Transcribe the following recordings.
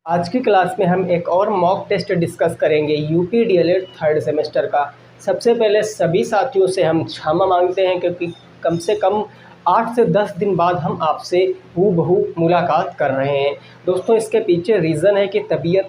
आज की क्लास में हम एक और मॉक टेस्ट डिस्कस करेंगे यूपी डीएलएड थर्ड सेमेस्टर का। सबसे पहले सभी साथियों से हम क्षमा मांगते हैं क्योंकि कम से कम 8 से 10 दिन बाद हम आपसे हूबहू मुलाकात कर रहे हैं। दोस्तों, इसके पीछे रीज़न है कि तबीयत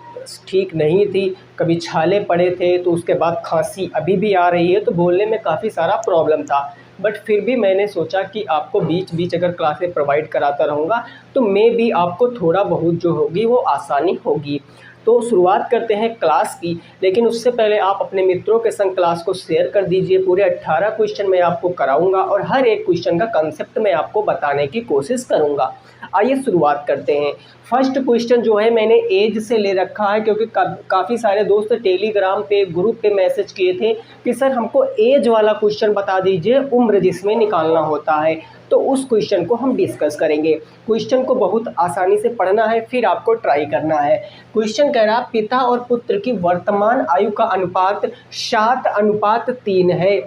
ठीक नहीं थी, कभी छाले पड़े थे, तो उसके बाद खांसी अभी भी आ रही है, तो बोलने में काफ़ी सारा प्रॉब्लम था। बट फिर भी मैंने सोचा कि आपको बीच बीच अगर क्लासें प्रोवाइड कराता रहूँगा तो मे भी आपको थोड़ा बहुत जो होगी वो आसानी होगी। तो शुरुआत करते हैं क्लास की, लेकिन उससे पहले आप अपने मित्रों के संग क्लास को शेयर कर दीजिए। पूरे 18 क्वेश्चन मैं आपको कराऊंगा और हर एक क्वेश्चन का कंसेप्ट मैं आपको बताने की कोशिश करूंगा। आइए शुरुआत करते हैं। फर्स्ट क्वेश्चन जो है मैंने एज से ले रखा है क्योंकि काफ़ी सारे दोस्त टेलीग्राम पे ग्रुप पे मैसेज किए थे कि सर हमको एज वाला क्वेश्चन बता दीजिए, उम्र जिसमें निकालना होता है। तो उस क्वेश्चन को हम डिस्कस करेंगे। क्वेश्चन को बहुत आसानी से पढ़ना है, फिर आपको ट्राई करना है। क्वेश्चन कह रहा पिता और पुत्र की वर्तमान आयु का अनुपात 7:3 है।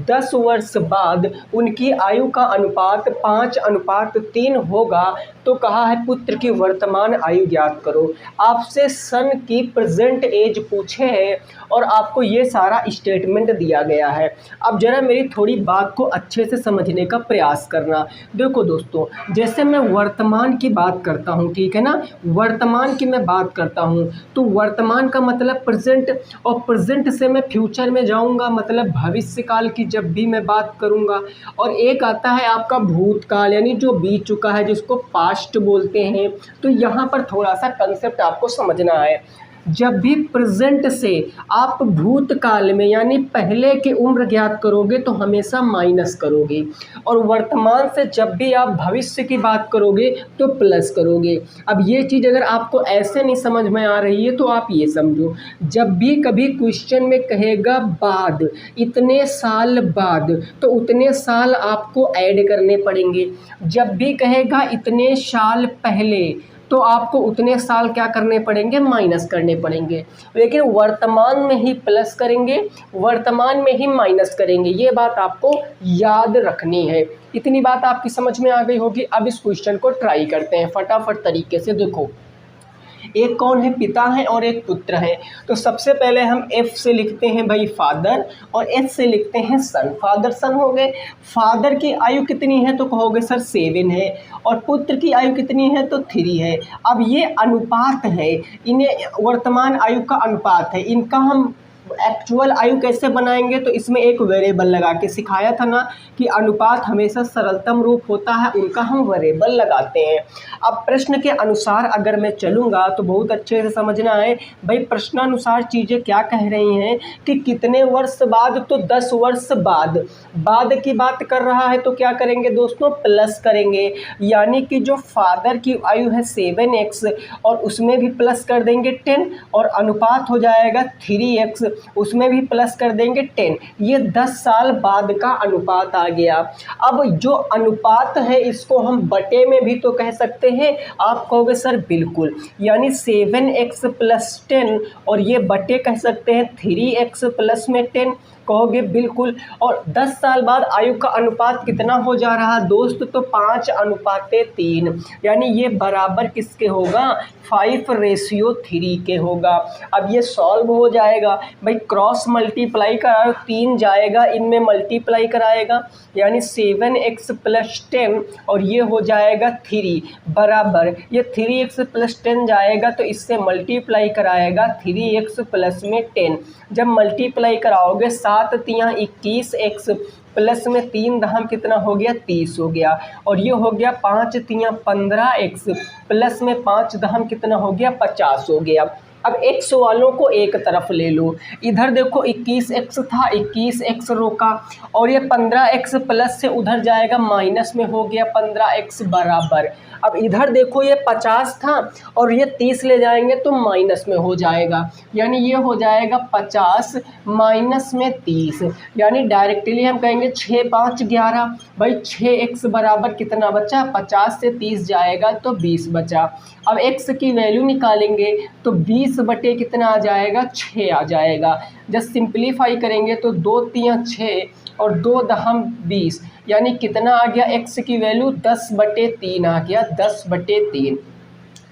10 वर्ष बाद उनकी आयु का अनुपात 5:3 होगा। तो कहा है पुत्र की वर्तमान आयु ज्ञात करो। आपसे सन की प्रेजेंट एज पूछे हैं और आपको ये सारा स्टेटमेंट दिया गया है। अब जरा मेरी थोड़ी बात को अच्छे से समझने का प्रयास करना। देखो दोस्तों, जैसे मैं वर्तमान की बात करता हूँ, ठीक है ना, वर्तमान की मैं बात करता हूँ तो वर्तमान का मतलब प्रेजेंट, और प्रेजेंट से मैं फ्यूचर में जाऊँगा मतलब भविष्य काल की जब भी मैं बात करूँगा। और एक आता है आपका भूतकाल, यानी जो बीत चुका है जिसको पास्ट बोलते हैं। तो यहाँ पर थोड़ा सा कंसेप्ट आपको समझना है। जब भी प्रेजेंट से आप भूतकाल में यानी पहले की उम्र ज्ञात करोगे तो हमेशा माइनस करोगे, और वर्तमान से जब भी आप भविष्य की बात करोगे तो प्लस करोगे। अब ये चीज़ अगर आपको ऐसे नहीं समझ में आ रही है तो आप ये समझो, जब भी कभी क्वेश्चन में कहेगा बाद, इतने साल बाद, तो उतने साल आपको ऐड करने पड़ेंगे। जब भी कहेगा इतने साल पहले तो आपको उतने साल क्या करने पड़ेंगे, माइनस करने पड़ेंगे। लेकिन वर्तमान में ही प्लस करेंगे, वर्तमान में ही माइनस करेंगे, ये बात आपको याद रखनी है। इतनी बात आपकी समझ में आ गई होगी। अब इस क्वेश्चन को ट्राई करते हैं फटाफट तरीके से। देखो, एक कौन है, पिता है और एक पुत्र है। तो सबसे पहले हम एफ से लिखते हैं भाई फादर, और एस से लिखते हैं सन। फादर सन हो गए। फादर की आयु कितनी है तो कहोगे सर 7 है, और पुत्र की आयु कितनी है तो 3 है। अब ये अनुपात है, इन्हें वर्तमान आयु का अनुपात है। इनका हम एक्चुअल आयु कैसे बनाएंगे तो इसमें एक वेरिएबल लगा के सिखाया था ना कि अनुपात हमेशा सरलतम रूप होता है, उनका हम वेरिएबल लगाते हैं। अब प्रश्न के अनुसार अगर मैं चलूँगा तो बहुत अच्छे से समझना है भाई। प्रश्नानुसार चीज़ें क्या कह रही हैं कि कितने वर्ष बाद, तो 10 वर्ष बाद। बाद की बात कर रहा है तो क्या करेंगे दोस्तों, प्लस करेंगे। यानी कि जो फादर की आयु है 7x और उसमें भी प्लस कर देंगे 10, और अनुपात हो जाएगा 3x, उसमें भी प्लस कर देंगे 10। ये 10 साल बाद का अनुपात आ गया। अब जो अनुपात है इसको हम बटे में भी तो कह सकते हैं। आप कहोगे सर बिल्कुल, यानी 7x प्लस 10, और ये बटे कह सकते हैं 3x प्लस में 10, कहोगे बिल्कुल। और 10 साल बाद आयु का अनुपात कितना हो जा रहा दोस्त, तो 5:3, यानी ये बराबर किसके होगा, 5:3 के होगा। अब ये सॉल्व हो जाएगा भाई, क्रॉस मल्टीप्लाई करा, 3 जाएगा इनमें मल्टीप्लाई कराएगा, यानी 7x प्लस 10, और ये हो जाएगा 3 बराबर, ये 3x प्लस 10 जाएगा तो इससे मल्टीप्लाई कराएगा 3x प्लस में 10। जब मल्टीप्लाई कराओगे 7 तियाँ 21x प्लस में 3 दहम कितना हो गया, 30 हो गया, और ये हो गया 5 तियाँ 15x प्लस में 5 दहम कितना हो गया, 50 हो गया। अब x वालों को एक तरफ ले लो। इधर देखो 21x था, 21x रोका, और ये 15x प्लस से उधर जाएगा माइनस में, हो गया 15x बराबर। अब इधर देखो ये 50 था और ये 30 ले जाएंगे तो माइनस में हो जाएगा, यानी ये हो जाएगा 50 माइनस में 30, यानी डायरेक्टली हम कहेंगे 6 5 11। भाई 6x बराबर कितना बचा, 50 से 30 जाएगा तो 20 बचा। अब x की वैल्यू निकालेंगे तो 20 बटे कितना आ जाएगा, 6 आ जाएगा। जब सिंप्लीफाई करेंगे तो 2 तियाँ 6 और 2 दहम 20, यानी कितना आ गया, x की वैल्यू 10/3 आ गया, 10/3।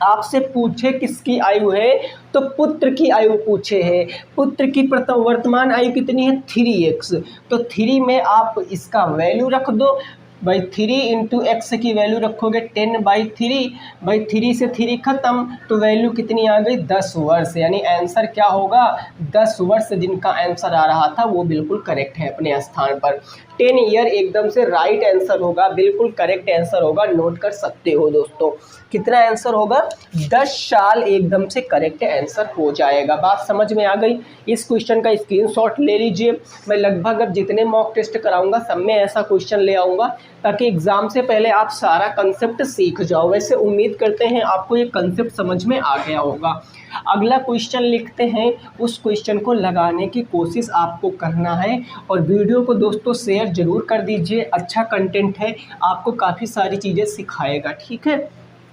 आपसे पूछे किसकी आयु है, तो पुत्र की आयु पूछे है। पुत्र की वर्तमान आयु कितनी है, 3x। तो 3 में आप इसका वैल्यू रख दो भाई, 3 इंटू एक्स की वैल्यू रखोगे 10/3, भाई 3 से 3 खत्म, तो वैल्यू कितनी आ गई, 10 वर्ष। यानी आंसर क्या होगा, 10 वर्ष जिनका आंसर आ रहा था वो बिल्कुल करेक्ट है अपने स्थान पर। 10 ईयर एकदम से राइट आंसर होगा, बिल्कुल करेक्ट आंसर होगा, नोट कर सकते हो दोस्तों। कितना आंसर होगा, 10 साल एकदम से करेक्ट आंसर हो जाएगा। बात समझ में आ गई। इस क्वेश्चन का स्क्रीनशॉट ले लीजिए। मैं लगभग अब जितने मॉक टेस्ट कराऊंगा सब में ऐसा क्वेश्चन ले आऊँगा, ताकि एग्ज़ाम से पहले आप सारा कंसेप्ट सीख जाओ। वैसे उम्मीद करते हैं आपको ये कंसेप्ट समझ में आ गया होगा। अगला क्वेश्चन लिखते हैं, उस क्वेश्चन को लगाने की कोशिश आपको करना है, और वीडियो को दोस्तों शेयर ज़रूर कर दीजिए। अच्छा कंटेंट है, आपको काफ़ी सारी चीज़ें सिखाएगा, ठीक है।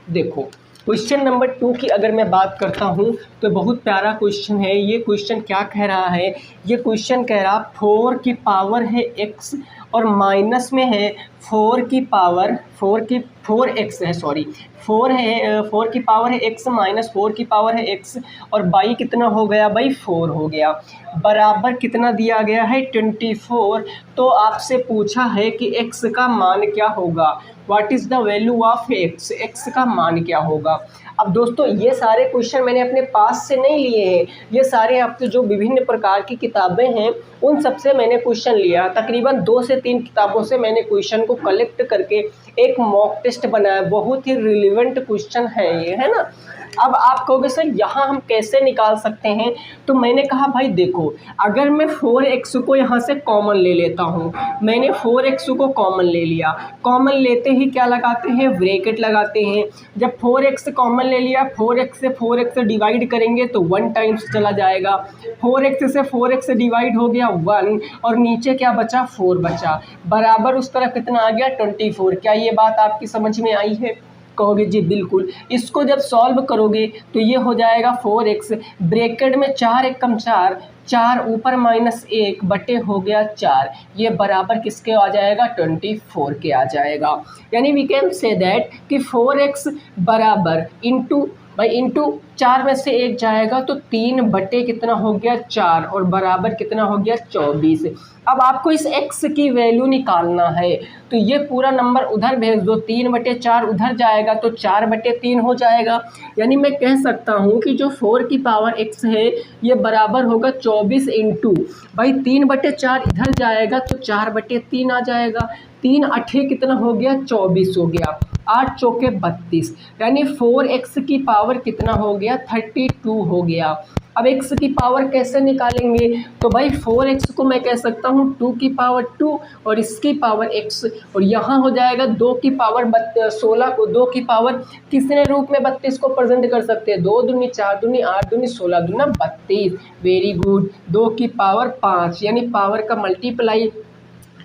देखो क्वेश्चन नंबर 2 की अगर मैं बात करता हूँ तो बहुत प्यारा क्वेश्चन है। ये क्वेश्चन क्या कह रहा है, ये क्वेश्चन कह रहा 4 की पावर है x और माइनस में है 4 की पावर 4x है, सॉरी 4 है, 4 की पावर है x माइनस 4 की पावर है x, और बाई कितना हो गया भाई, 4 हो गया, बराबर कितना दिया गया है, 24। तो आपसे पूछा है कि x का मान क्या होगा, what is the value of x, x का मान क्या होगा। अब दोस्तों ये सारे क्वेश्चन मैंने अपने पास से नहीं लिए हैं, ये सारे आपके जो विभिन्न प्रकार की किताबें हैं उन सब से मैंने क्वेश्चन लिया। तकरीबन 2 से 3 किताबों से मैंने क्वेश्चन को कलेक्ट करके एक मॉक टेस्ट बनाया। बहुत ही रिलेवेंट क्वेश्चन है ये, है ना। अब आप कहोगे सर यहाँ हम कैसे निकाल सकते हैं, तो मैंने कहा भाई देखो, अगर मैं 4x को यहाँ से कॉमन ले लेता हूँ, मैंने 4x को कॉमन ले लिया, कॉमन लेते ही क्या लगाते हैं, ब्रैकेट लगाते हैं। जब 4x कॉमन ले लिया, 4x से 4x डिवाइड करेंगे तो 1 टाइम्स चला जाएगा, 4x से 4x डिवाइड हो गया 1, और नीचे क्या बचा, 4 बचा, बराबर उस तरफ कितना आ गया, 24। क्या ये बात आपकी समझ में आई है, कहोगे जी बिल्कुल। इसको जब सॉल्व करोगे तो ये हो जाएगा 4x, ब्रैकेट में 4 एकम 4, 4 ऊपर माइनस 1 बटे हो गया 4, ये बराबर किसके आ जाएगा, 24 के आ जाएगा। यानी वी कैन से दैट कि 4x बराबर इंटू भाई इंटू 4 में से 1 जाएगा तो 3 बटे कितना हो गया 4, और बराबर कितना हो गया 24। अब आपको इस x की वैल्यू निकालना है, तो ये पूरा नंबर उधर भेज दो, 3 बटे 4 उधर जाएगा तो 4 बटे 3 हो जाएगा। यानी मैं कह सकता हूँ कि जो 4 की पावर x है ये बराबर होगा 24 इंटू भाई 3 बटे 4 इधर जाएगा तो 4 बटे 3 आ जाएगा, 3 अठे कितना हो गया, 24 हो गया, 8 चौके 32, यानी 4x की पावर कितना हो गया, 32 हो गया। अब x की पावर कैसे निकालेंगे, तो भाई 4x को मैं कह सकता हूँ 2 की पावर 2 और इसकी पावर x, और यहाँ हो जाएगा 2 की पावर 16 को 2 की पावर किसने रूप में 32 को प्रेजेंट कर सकते हैं, 2 दूनी 4 दूनी 8 दूनी 16 दूना 32, वेरी गुड। 2 की पावर 5 यानी पावर का मल्टीप्लाई,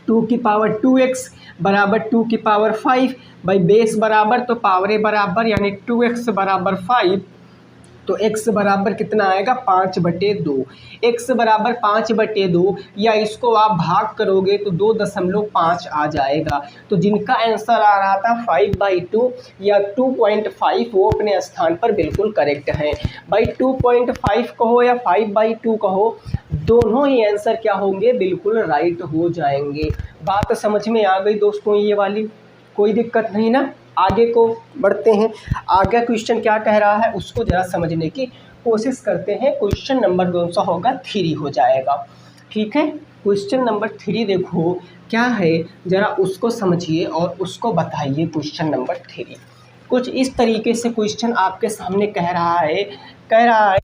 2 की पावर 2x बराबर 2 की पावर 5, भाई बेस बराबर तो पावरे बराबर, यानी 2x बराबर 5, तो x बराबर कितना आएगा, 5/2। x बराबर 5/2, या इसको आप भाग करोगे तो 2.5 आ जाएगा। तो जिनका आंसर आ रहा था 5/2 या 2.5 वो अपने स्थान पर बिल्कुल करेक्ट है। भाई 2.5 कहो या 5/2 कहो, दोनों ही आंसर क्या होंगे, बिल्कुल राइट हो जाएंगे। बात समझ में आ गई दोस्तों ये वाली, कोई दिक्कत नहीं ना। आगे को बढ़ते हैं, आगे क्वेश्चन क्या कह रहा है उसको ज़रा समझने की कोशिश करते हैं। क्वेश्चन नंबर 2 होगा 3 हो जाएगा, ठीक है। क्वेश्चन नंबर 3 देखो क्या है, ज़रा उसको समझिए और उसको बताइए। क्वेश्चन नंबर 3 कुछ इस तरीके से क्वेश्चन आपके सामने कह रहा है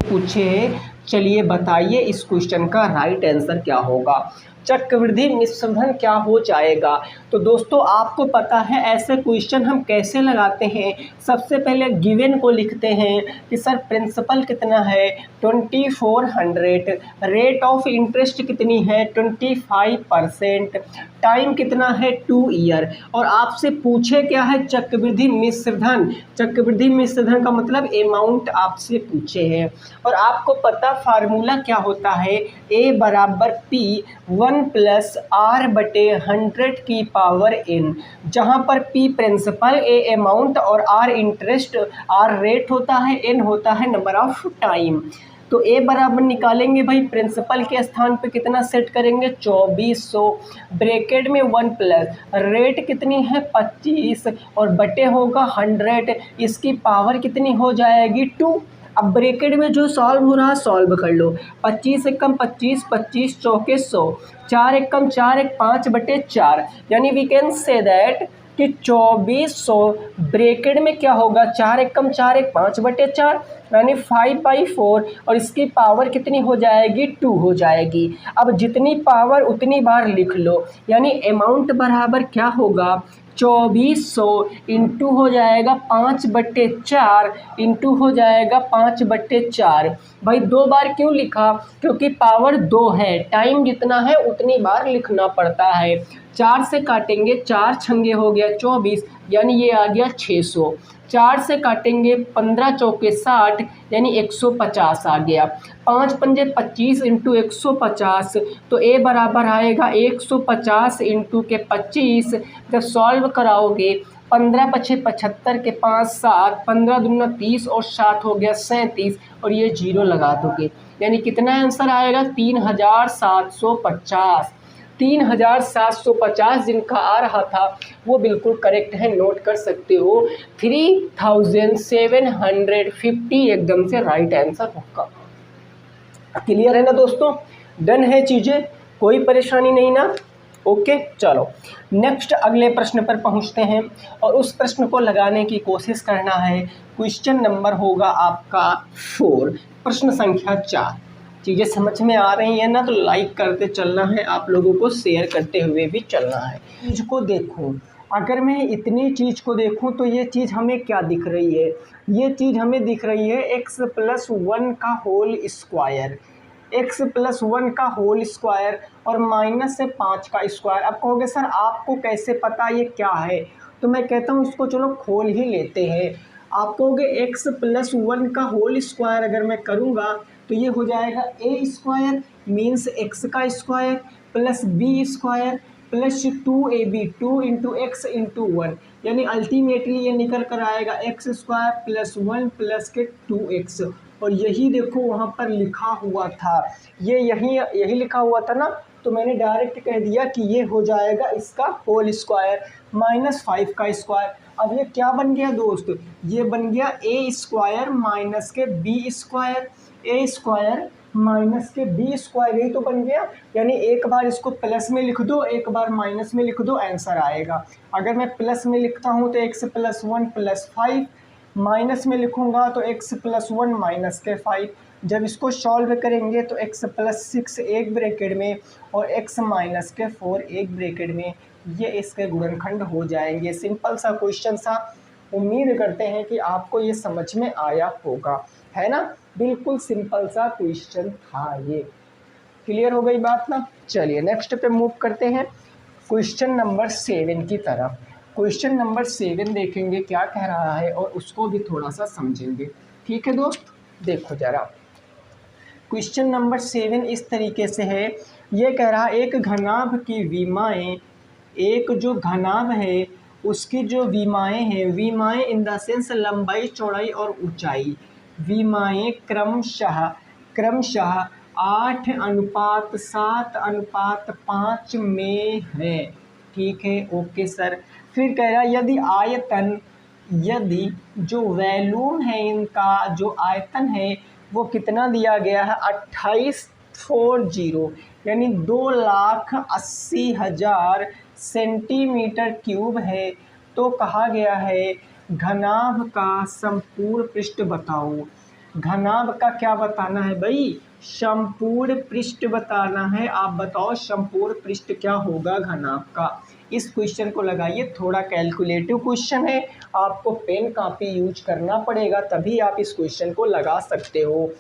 पूछे, चलिए बताइए इस क्वेश्चन का राइट आंसर क्या होगा। चक्रवृद्धि मिश्रधन क्या हो जाएगा। तो दोस्तों आपको पता है ऐसे क्वेश्चन हम कैसे लगाते हैं। सबसे पहले गिवन को लिखते हैं कि सर प्रिंसिपल कितना है 2400, रेट ऑफ इंटरेस्ट कितनी है 25%, टाइम कितना है 2 ईयर, और आपसे पूछे क्या है चक्रवृद्धि मिश्रधन। चक्रवृद्धि मिश्रधन का मतलब अमाउंट आपसे पूछे हैं। और आपको पता फार्मूला क्या होता है, A बराबर P 1+R/100 की पावर n, जहाँ पर P प्रिंसिपल, A अमाउंट और R इंटरेस्ट, R रेट होता है, n होता है नंबर ऑफ टाइम। तो A बराबर निकालेंगे भाई, प्रिंसिपल के स्थान पे कितना सेट करेंगे 2400, ब्रैकेट में 1 प्लस रेट कितनी है 25 और बटे होगा 100, इसकी पावर कितनी हो जाएगी 2। अब ब्रैकेट में जो सॉल्व हो रहा सॉल्व कर लो, 25 एकम 25, 25 चौके 100, 4 एकम 4 एक 5/4, यानी वी कैन से दैट कि 2400 ब्रैकेट में क्या होगा 4 एकम 4 एक 5/4, यानी 5/4, और इसकी पावर कितनी हो जाएगी 2 हो जाएगी। अब जितनी पावर उतनी बार लिख लो, यानी अमाउंट बराबर क्या होगा 2400 इंटू हो जाएगा 5/4 इंटू हो जाएगा 5/4। भाई 2 बार क्यों लिखा, क्योंकि पावर 2 है, टाइम जितना है उतनी बार लिखना पड़ता है। 4 से काटेंगे 4 छंगे हो गया 24, यानी ये आ गया 600। 4 से काटेंगे 15 चौके 60, यानी 150 आ गया। 5 पंजे 25 इंटू 150, तो ए बराबर आएगा 150 इंटू के 25। जब सॉल्व कराओगे 15 पछे 75 के 5 7, 15 दूना 30 और 7 हो गया 37, और ये जीरो लगा दोगे, यानी कितना आंसर आएगा 3750। 3750 जिनका आ रहा था वो बिल्कुल करेक्ट है, नोट कर सकते हो। 3750 एकदम से राइट आंसर होगा। क्लियर है ना दोस्तों, डन है चीज़ें, कोई परेशानी नहीं ना। ओके चलो नेक्स्ट अगले प्रश्न पर पहुंचते हैं, और उस प्रश्न को लगाने की कोशिश करना है। क्वेश्चन नंबर होगा आपका 4, प्रश्न संख्या 4। चीज़ें समझ में आ रही हैं ना, तो लाइक करते चलना है, आप लोगों को शेयर करते हुए भी चलना है। चीज़ को देखूं, अगर मैं इतनी चीज़ को देखूं तो ये चीज़ हमें क्या दिख रही है, ये चीज़ हमें दिख रही है x+1 का होल स्क्वायर, x+1 का होल स्क्वायर और -5 का स्क्वायर। अब कहोगे सर आपको कैसे पता ये क्या है, तो मैं कहता हूँ इसको चलो खोल ही लेते हैं। आप कहोगे x+1 का होल स्क्वायर अगर मैं करूँगा तो ये हो जाएगा a² मीन्स x का square plus b square plus 2ab, 2 into x into 1, यानी अल्टीमेटली ये निकल कर आएगा x² + 1 प्लस के 2x। और यही देखो वहाँ पर लिखा हुआ था, ये यही लिखा हुआ था ना, तो मैंने डायरेक्ट कह दिया कि ये हो जाएगा इसका होल स्क्वायर -5 का स्क्वायर। अब ये क्या बन गया दोस्त, ये बन गया a² माइनस के b², a² माइनस के b², यही तो बन गया। यानी एक बार इसको प्लस में लिख दो, एक बार माइनस में लिख दो, आंसर आएगा। अगर मैं प्लस में लिखता हूँ तो x+1 + 5, माइनस में लिखूंगा तो x+1 माइनस के 5। जब इसको सॉल्व करेंगे तो x+6 एक ब्रैकेट में और x माइनस के 4 एक ब्रैकेट में, ये इसके गुणनखंड हो जाएंगे। सिंपल सा क्वेश्चन सा, उम्मीद करते हैं कि आपको ये समझ में आया होगा, है ना। बिल्कुल सिंपल सा क्वेश्चन था ये। क्लियर हो गई बात ना। चलिए नेक्स्ट पे मूव करते हैं क्वेश्चन नंबर 7 की तरफ। क्वेश्चन नंबर 7 देखेंगे क्या कह रहा है और उसको भी थोड़ा सा समझेंगे। ठीक है दोस्त, देखो जरा क्वेश्चन नंबर 7 इस तरीके से है। ये कह रहा है एक घनाभ की विमाएँ, एक जो घनाभ है उसकी जो विमाएँ हैं, विमाएँ इन द सेंस लंबाई चौड़ाई और ऊंचाई, विमाएँ क्रमशः 8:7:5 में है। ठीक है, ओके सर। फिर कह रहा है यदि आयतन, यदि जो वैल्यूम है इनका जो आयतन है वो कितना दिया गया है 2840, यानी 2,80,000 सेंटीमीटर क्यूब है। तो कहा गया है घनाभ का संपूर्ण पृष्ठ बताओ। घनाभ का क्या बताना है भाई, संपूर्ण पृष्ठ बताना है। आप बताओ संपूर्ण पृष्ठ क्या होगा घनाभ का। इस क्वेश्चन को लगाइए, थोड़ा कैलकुलेटिव क्वेश्चन है, आपको पेन कापी यूज करना पड़ेगा तभी आप इस क्वेश्चन को लगा सकते हो।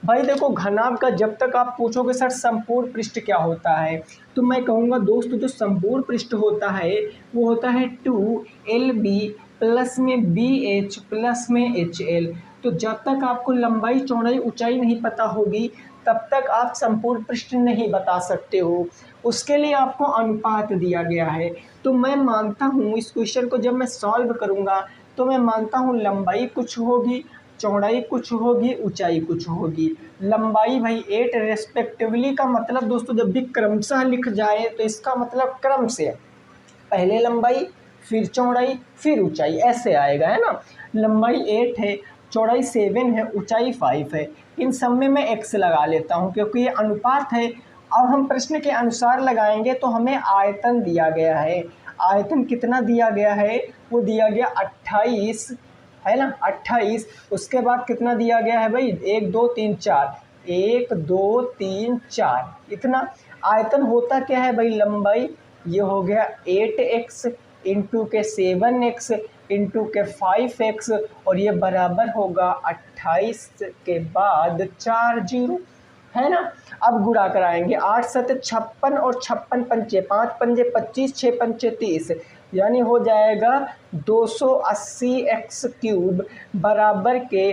भाई देखो घनाभ का जब तक आप पूछोगे सर संपूर्ण पृष्ठ क्या होता है, तो मैं कहूँगा दोस्तों जो संपूर्ण पृष्ठ होता है वो होता है 2LB प्लस में BH प्लस में HL। तो जब तक आपको लंबाई चौड़ाई ऊंचाई नहीं पता होगी तब तक आप संपूर्ण पृष्ठ नहीं बता सकते हो। उसके लिए आपको अनुपात दिया गया है। तो मैं मानता हूँ इस क्वेश्चन को जब मैं सॉल्व करूँगा तो मैं मानता हूँ लंबाई कुछ होगी, चौड़ाई कुछ होगी, ऊंचाई कुछ होगी। लंबाई भाई 8 रेस्पेक्टिवली का मतलब दोस्तों जब भी क्रमशः लिख जाए तो इसका मतलब क्रम से पहले लंबाई फिर चौड़ाई फिर ऊंचाई ऐसे आएगा, है ना। लंबाई 8 है, चौड़ाई 7 है, ऊंचाई 5 है। इन सब में मैं x लगा लेता हूँ क्योंकि ये अनुपात है। अब हम प्रश्न के अनुसार लगाएंगे तो हमें आयतन दिया गया है। आयतन कितना दिया गया है, वो दिया गया 28, है ना 28। उसके बाद कितना दिया गया है भाई 1 2 3 4, 1 2 3 4 इतना। आयतन होता क्या है भाई, लंबाई ये हो गया 8x इंटू के 7x इंटू के 5x और ये बराबर होगा 28 के बाद 4 जीरो, है ना। अब गुणा कराएंगे 8 7 56 और 56 पंचे 5 पंजे 25 6 पंचे 30 यानी हो जाएगा 280x³ बराबर के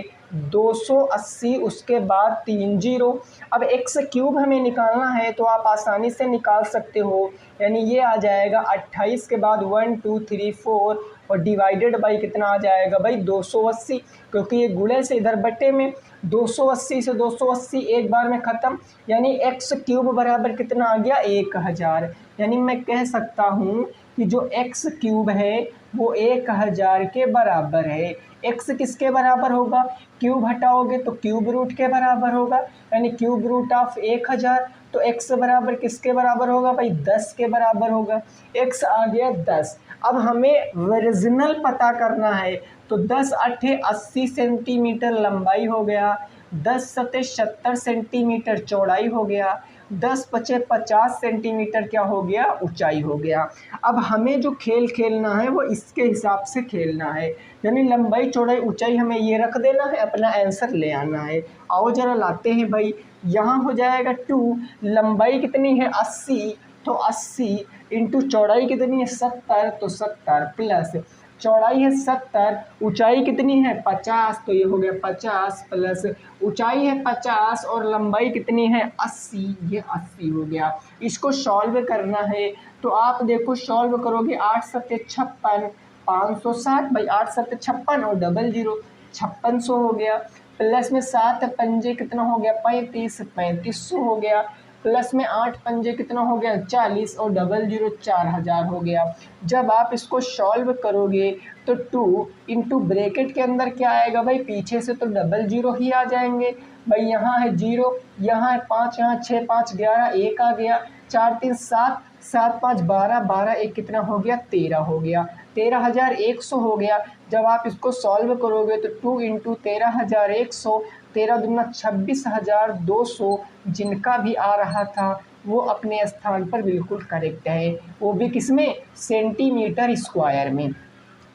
280 उसके बाद 3 जीरो। अब x³ हमें निकालना है तो आप आसानी से निकाल सकते हो, यानी ये आ जाएगा 28 के बाद 1 2 3 4 और डिवाइडेड बाई कितना आ जाएगा भाई 280, क्योंकि ये गुणे से इधर बटे में 280 से 280 एक बार में ख़त्म, यानी x³ बराबर कितना आ गया 1000। यानी मैं कह सकता हूँ कि जो x³ है वो 1000 के बराबर है। x किसके बराबर होगा, क्यूब हटाओगे तो क्यूब रूट के बराबर होगा, यानी क्यूब रूट ऑफ 1000। तो x बराबर किसके बराबर होगा भाई 10 के बराबर होगा। x आ गया 10। अब हमें ओरिजिनल पता करना है तो 10 8 80 सेंटीमीटर लंबाई हो गया, 10 7 70 सेंटीमीटर चौड़ाई हो गया, 10 5 50 सेंटीमीटर क्या हो गया ऊंचाई हो गया। अब हमें जो खेल खेलना है वो इसके हिसाब से खेलना है, यानी लंबाई चौड़ाई ऊंचाई हमें ये रख देना है, अपना आंसर ले आना है। आओ जरा लाते हैं भाई, यहाँ हो जाएगा 2, लंबाई कितनी है 80 तो 80 इंटू चौड़ाई कितनी है 70 तो 70 प्लस चौड़ाई है 70, ऊंचाई कितनी है 50 तो ये हो गया 50 प्लस ऊंचाई है 50 और लंबाई कितनी है 80, ये 80 हो गया। इसको सॉल्व करना है तो आप देखो सॉल्व करोगे 8 7 56 560 भाई 8 7 56 और डबल जीरो 5600 हो गया, प्लस में 7 पंजे कितना हो गया 35 3500 हो गया, प्लस में 8 पंजे कितना हो गया 40 और डबल जीरो 4000 हो गया। जब आप इसको सॉल्व करोगे तो 2 इंटू ब्रैकेट के अंदर क्या आएगा भाई, पीछे से तो डबल जीरो ही आ जाएंगे भाई, यहाँ है 0, यहाँ है 5, यहाँ 6 5 11 1 आ गया, 4 3 7 7 5 12 12 1 कितना हो गया 13 हो गया, 13100 हो गया। जब आप इसको सॉल्व करोगे तो 2 इंटू 13100, 13 दूना 26,200 जिनका भी आ रहा था वो अपने स्थान पर बिल्कुल करेक्ट है, वो भी किसमें सेंटीमीटर स्क्वायर में।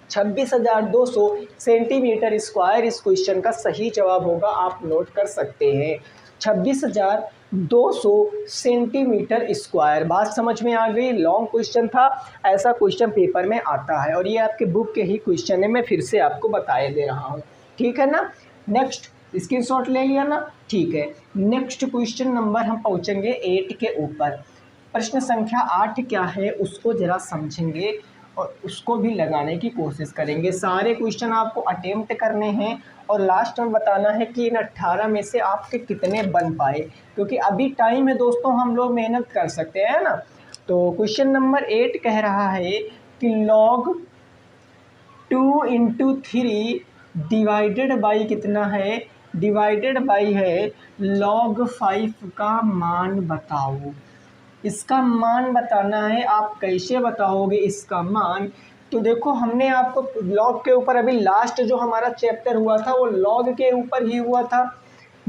26,200 सेंटीमीटर स्क्वायर इस क्वेश्चन का सही जवाब होगा, आप नोट कर सकते हैं 26,200 सेंटीमीटर स्क्वायर। बात समझ में आ गई, लॉन्ग क्वेश्चन था, ऐसा क्वेश्चन पेपर में आता है और ये आपके बुक के ही क्वेश्चन है, मैं फिर से आपको बताए दे रहा हूँ, ठीक है ना। नेक्स्ट स्क्रीनशॉट ले लिया ना, ठीक है। नेक्स्ट क्वेश्चन नंबर हम पहुँचेंगे 8 के ऊपर। प्रश्न संख्या 8 क्या है उसको ज़रा समझेंगे और उसको भी लगाने की कोशिश करेंगे। सारे क्वेश्चन आपको अटेम्प्ट करने हैं और लास्ट में बताना है कि इन 18 में से आपके कितने बन पाए, क्योंकि अभी टाइम है दोस्तों, हम लोग मेहनत कर सकते हैं ना। तो क्वेश्चन नंबर 8 कह रहा है कि log 2 इंटू 3 डिवाइडेड बाई कितना है, डिवाइडेड बाई है log 5 का मान बताओ। इसका मान बताना है, आप कैसे बताओगे इसका मान। तो देखो हमने आपको लॉग के ऊपर, अभी लास्ट जो हमारा चैप्टर हुआ था वो लॉग के ऊपर ही हुआ था,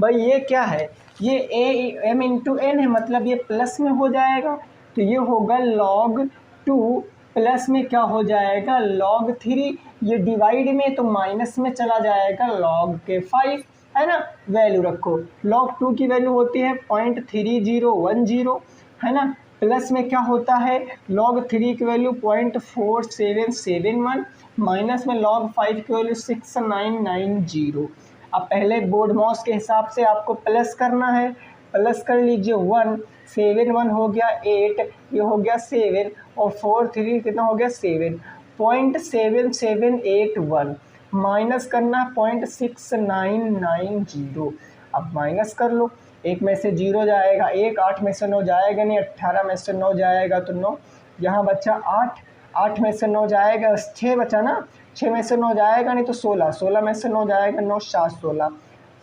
भाई ये क्या है, ये ए m इंटू एन है, मतलब ये प्लस में हो जाएगा, तो ये होगा log 2 प्लस में क्या हो जाएगा log 3, ये डिवाइड में तो माइनस में चला जाएगा log के 5, है ना। वैल्यू रखो, log 2 की वैल्यू होती है 0.3010, है ना। प्लस में क्या होता है log 3 की वैल्यू 0.4771, माइनस में log 5 की वैल्यू 6990। अब पहले बोर्ड मॉस के हिसाब से आपको प्लस करना है, प्लस कर लीजिए 1, 7 1 हो गया 8, ये हो गया 7 और 4 3 कितना हो गया 7, 0.7781 माइनस करना 0.6990। अब माइनस कर लो, एक में से 0 जाएगा, एक 8 में से 9 जाएगा नहीं, 18 में से 9 जाएगा तो 9, यहाँ बचा 8, 8 में से 9 जाएगा 6 बचा ना, 6 में से 9 जाएगा नहीं तो 16, 16 में से 9 जाएगा 9 7 16,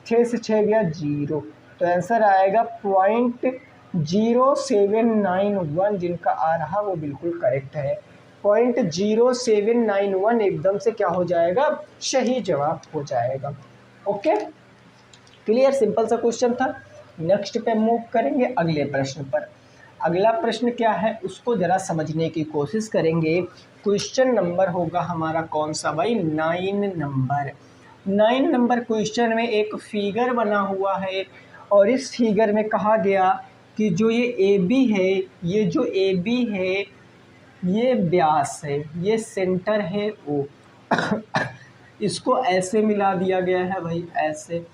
6 से 6 गया 0, तो आंसर आएगा 0.0791, जिनका आ रहा वो बिल्कुल करेक्ट है। 0.0791 एकदम से क्या हो जाएगा, सही जवाब हो जाएगा। ओके, क्लियर, सिंपल सा क्वेश्चन था। नेक्स्ट पे मूव करेंगे अगले प्रश्न पर। अगला प्रश्न क्या है उसको ज़रा समझने की कोशिश करेंगे। क्वेश्चन नंबर होगा हमारा कौन सा भाई, 9 नंबर। 9 नंबर क्वेश्चन में एक फिगर बना हुआ है और इस फिगर में कहा गया कि जो ये ए बी है, ये जो ए बी है ये व्यास है, ये सेंटर है ओ इसको ऐसे मिला दिया गया है भाई, ऐसे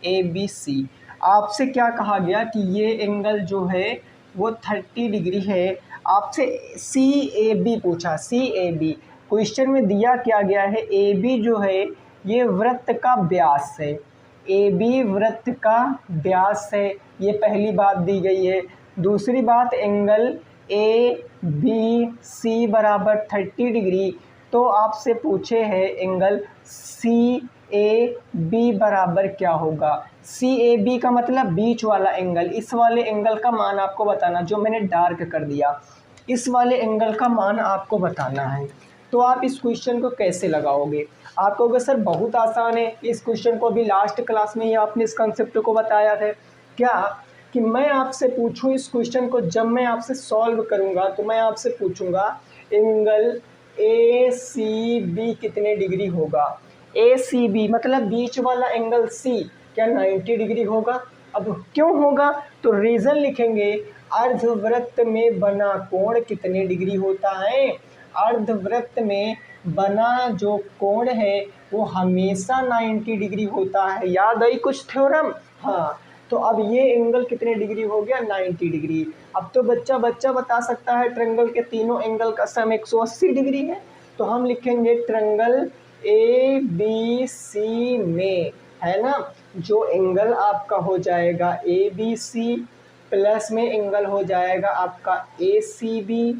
ए बी सी। आपसे क्या कहा गया कि ये एंगल जो है वो 30 डिग्री है। आपसे सी ए बी पूछा, सी ए बी क्वेश्चन में दिया क्या गया है, ए बी जो है ये वृत्त का व्यास है, ए बी वृत्त का व्यास है, ये पहली बात दी गई है। दूसरी बात एंगल ए बी सी बराबर 30 डिग्री, तो आपसे पूछे हैं एंगल सी ए बी बराबर क्या होगा। सी ए बी का मतलब बीच वाला एंगल, इस वाले एंगल का मान आपको बताना, जो मैंने डार्क कर दिया इस वाले एंगल का मान आपको बताना है। तो आप इस क्वेश्चन को कैसे लगाओगे, आप कहोगे सर बहुत आसान है, इस क्वेश्चन को अभी लास्ट क्लास में ही आपने इस कंसेप्ट को बताया था। क्या कि मैं आपसे पूछूं इस क्वेश्चन को, जब मैं आपसे सॉल्व करूंगा तो मैं आपसे पूछूंगा एंगल ए सी बी कितने डिग्री होगा। ए सी बी मतलब बीच वाला एंगल सी क्या 90 डिग्री होगा। अब क्यों होगा तो रीज़न लिखेंगे, अर्धवृत्त में बना कोण कितने डिग्री होता है। अर्धवृत्त में बना जो कोण है वो हमेशा 90 डिग्री होता है। याद आई कुछ थ्योरम, हाँ। तो अब ये एंगल कितने डिग्री हो गया 90 डिग्री। अब तो बच्चा बता सकता है ट्रायंगल के तीनों एंगल का सम 180 डिग्री है, तो हम लिखेंगे ट्रायंगल ए बी सी में, है ना, जो एंगल आपका हो जाएगा ए बी सी प्लस में एंगल हो जाएगा आपका ए सी बी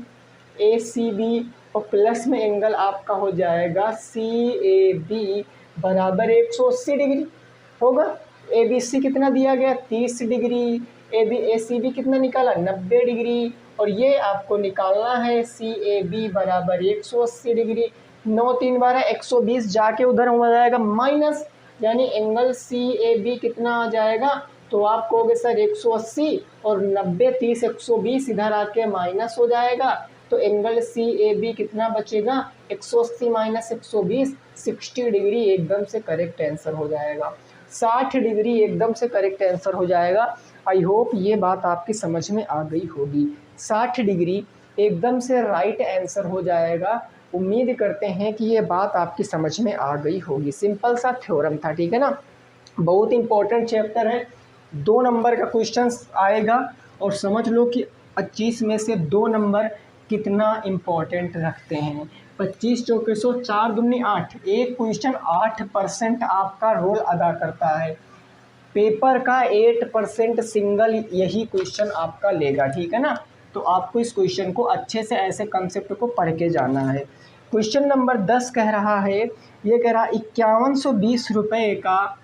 और प्लस में एंगल आपका हो जाएगा सी ए बी बराबर 180 डिग्री होगा। ए बी सी कितना दिया गया 30 डिग्री, ए सी बी कितना निकाला 90 डिग्री, और ये आपको निकालना है सी ए बी बराबर 180 डिग्री। 9 3 12 120 जाके उधर हो जाएगा माइनस, यानी एंगल सी ए बी कितना आ जाएगा, तो आप कहोगे सर 180 और 90 30 120 इधर आके माइनस हो जाएगा, तो एंगल सी ए बी कितना बचेगा 180 माइनस 120 60 डिग्री एकदम से करेक्ट आंसर हो जाएगा। 60 डिग्री एकदम से करेक्ट आंसर हो जाएगा। आई होप ये बात आपकी समझ में आ गई होगी। 60 डिग्री एकदम से राइट आंसर हो जाएगा। उम्मीद करते हैं कि ये बात आपकी समझ में आ गई होगी। सिंपल सा थ्योरम था, ठीक है ना। बहुत इंपॉर्टेंट चैप्टर है, 2 नंबर का क्वेश्चन आएगा और समझ लो कि 25 में से 2 नंबर कितना इम्पोर्टेंट रखते हैं। 25 चौके 100 4 दूनी 8, एक क्वेश्चन 8% आपका रोल अदा करता है। पेपर का 8% सिंगल यही क्वेश्चन आपका लेगा, ठीक है ना। तो आपको इस क्वेश्चन को अच्छे से ऐसे कंसेप्ट को पढ़ के जाना है। क्वेश्चन नंबर 10 कह रहा है, ये कह रहा 5120 रुपये का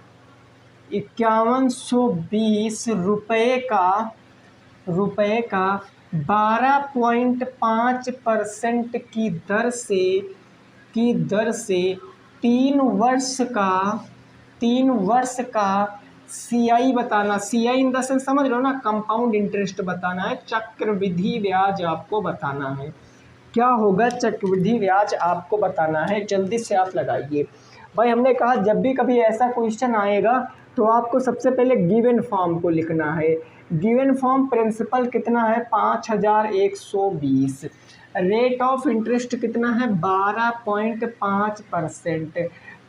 5120 रुपये का 12.5% की दर से 3 वर्ष का CI बताना, CI इन द सेंस समझ लो ना, कंपाउंड इंटरेस्ट बताना है, चक्रवृद्धि ब्याज आपको बताना है। क्या होगा? चक्रवृद्धि ब्याज आपको बताना है, जल्दी से आप लगाइए। भाई हमने कहा जब भी कभी ऐसा क्वेश्चन आएगा तो आपको सबसे पहले गिवन फॉर्म को लिखना है। गिवन फॉर्म प्रिंसिपल कितना है? 5120। रेट ऑफ इंटरेस्ट कितना है? 12.5%।